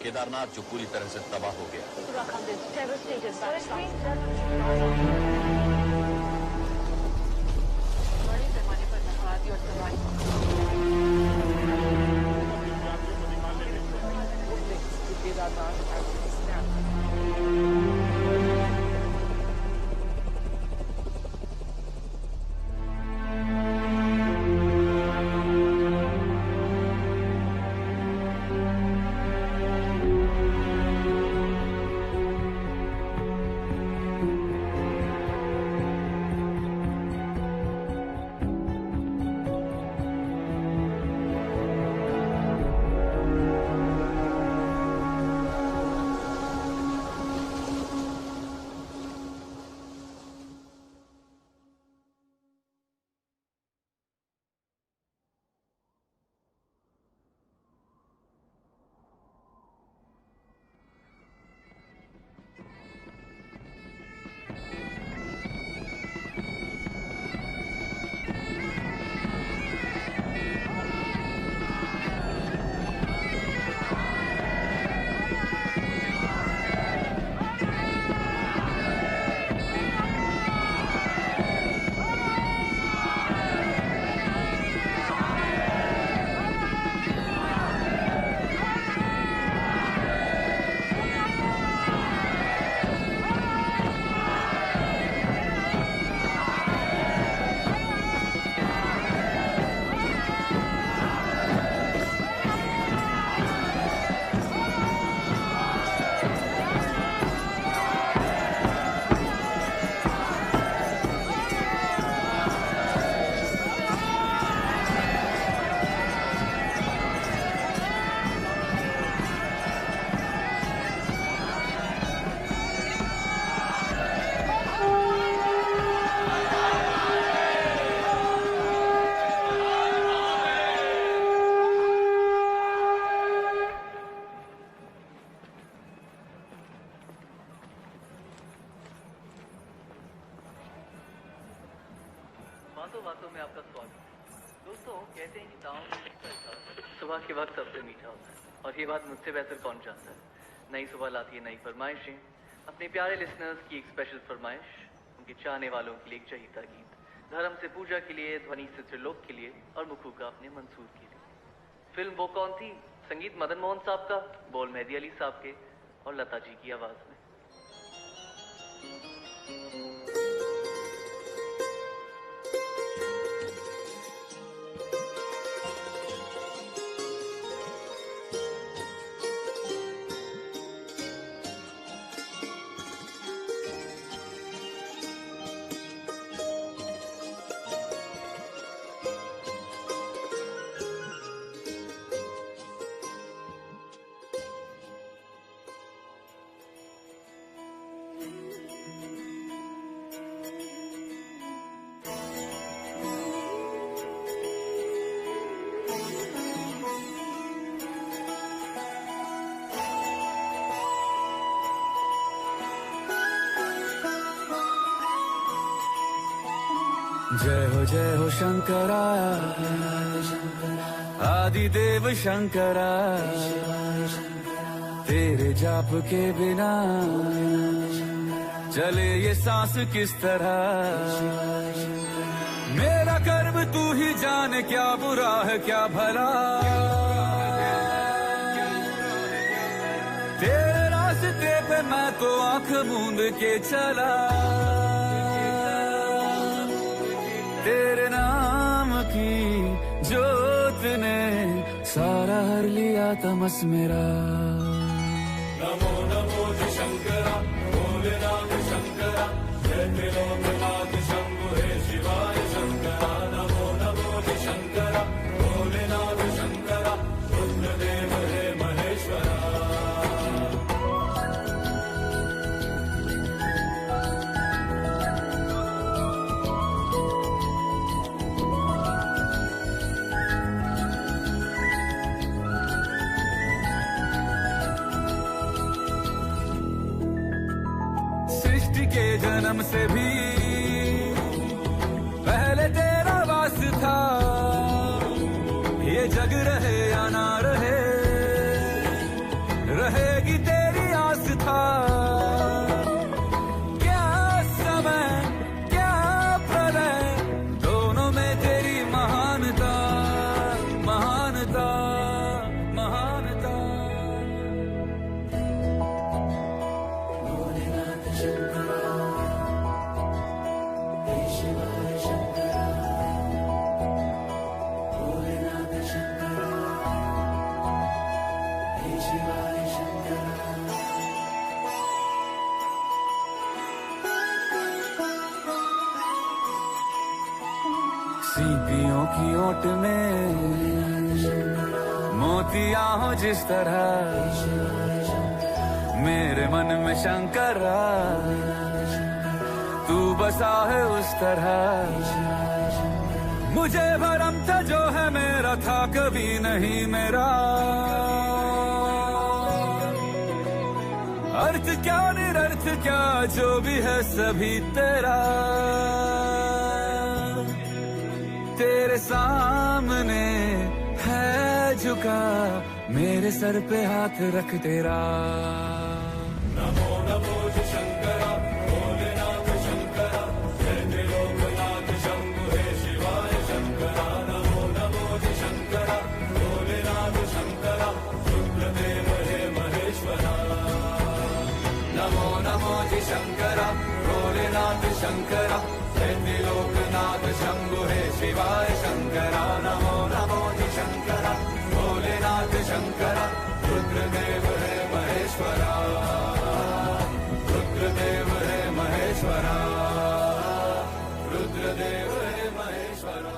केदारनाथ जो पूरी तरह से तबाह हो गया। बड़े पैमाने पर नफादी और तबाही बातों में आपका स्वागत है। दोस्तों कहते हैं कि दांव में लिखता है सुबह के वक्त सबसे मीठा होता है, और ये बात मुझसे बेहतर कौन जानता है। नई सुबह लाती है नई फरमाइशें। अपने प्यारे लिसनर्स की एक स्पेशल फरमाइश, उनके चाहने वालों के लिए एक चहीता गीत, धर्म से पूजा के लिए, ध्वनि से त्रिलोक के लिए और मुखू का अपने मंसूर के लिए। फिल्म वो कौन थी? संगीत मदन मोहन साहब का, बोल मेहदी अली साहब के और लता जी की आवाज में। जय हो शंकरा, आदिदेव शंकरा, तेरे जाप के बिना चले ये सांस किस तरह। मेरा कर्म तू ही जाने, क्या बुरा है क्या भला, तेरे रास्ते पे मैं तो आंख मूंद के चला। तेरे नाम की जोत ने सारा हर लिया तमस मेरा। नमो नमो जी शंकरा, भोलेनाथ शंकरा, जय त्रिलोकनाथ शंभु हे शिवाय शंकरा। नमो नमो जी शंकरा, भोलेनाथ शंकरा, रुद्रदेव हे महेश्वरा। के जन्म से भी पहले तेरा वास था, ये जग रहे या ना रहे, रहे होठ में मोतिया हो जिस तरह, मेरे मन में शंकरा तू बसा है उस तरह। मुझे भरम था जो है मेरा था कभी नहीं मेरा, अर्थ क्या निरर्थ क्या जो भी है सभी तेरा। तेरे सामने है झुका मेरे सर पे हाथ रख तेरा। नमो नमो जी शंकरा भोलेनाथ शंकरा, जय त्रिलोकनाथ शंभु हे शिवाय शंकरा। नमो नमो जी शंकरा भोलेनाथ शंकरा, रुद्रदेव हे महेश्वरा। नमो नमो जी शंकरा भोलेनाथ शंकरा, जय त्रिलोकनाथ शंभु हे शिवाय शंकरा। नमो नमो जी शंकरा भोलेनाथ शंकरा, रुद्रदेव हे महेश्वरा। रुद्रदेव हे महेश्वरा, रुद्रदेव हे महेश्वरा।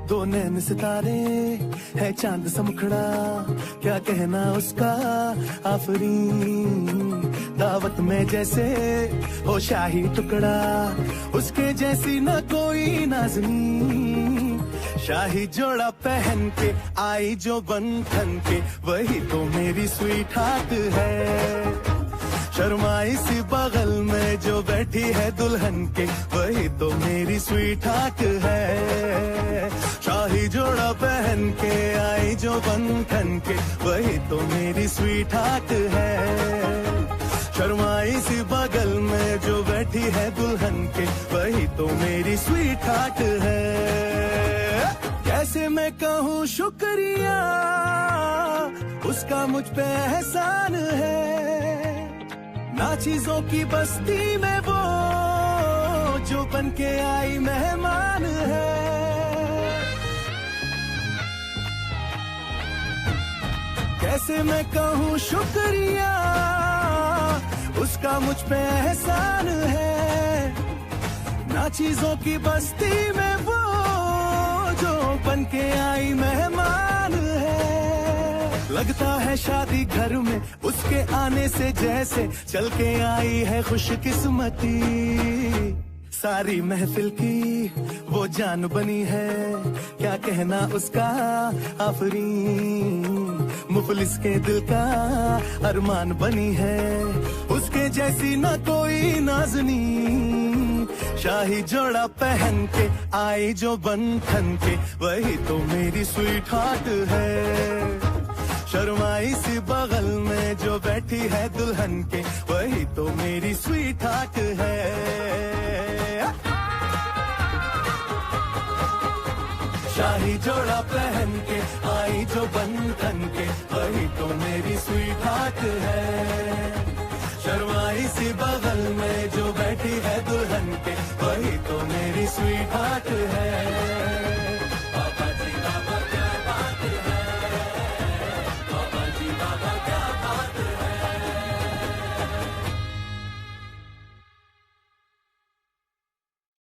दो नैन सितारे है चांद सा मुखड़ा, क्या कहना उसका आफरीन। दावत में जैसे हो शाही टुकड़ा, उसके जैसी न कोई नाज़नीन। शाही जोड़ा पहन के आई जो बन ठन के, वही तो मेरी स्वीट हार्ट है। शर्माई सी बगल में जो बैठी है दुल्हन के, वही तो मेरी स्वीट हार्ट है। शाही जोड़ा पहन के आई जो बन ठन के, वही तो मेरी स्वीट हार्ट है। शर्माई सी बगल में जो बैठी है दुल्हन के, वही तो मेरी स्वीट हार्ट है। कैसे मैं कहूँ शुक्रिया, उसका मुझ पे एहसान है। ना चीजों की बस्ती में वो जो बन के आई मेहमान है। कैसे मैं कहूँ शुक्रिया, उसका मुझ पे एहसान है। ना चीजों की बस्ती में वो जो बन के आई मेहमान है। लगता है शादी घर में उसके आने से जैसे चल के आई है खुशकिस्मती। सारी महफिल की वो जान बनी है, क्या कहना उसका आफरीन। मुफलिस के दिल का अरमान बनी है, उसके जैसी न कोई नाज़नीन। शाही जोड़ा पहन के आई जो बन ठन के, वही तो मेरी स्वीट हार्ट है। शर्माई सी बगल में जो बैठी है दुल्हन के, वही तो मेरी स्वीट हार्ट है। शाही जोड़ा पहन के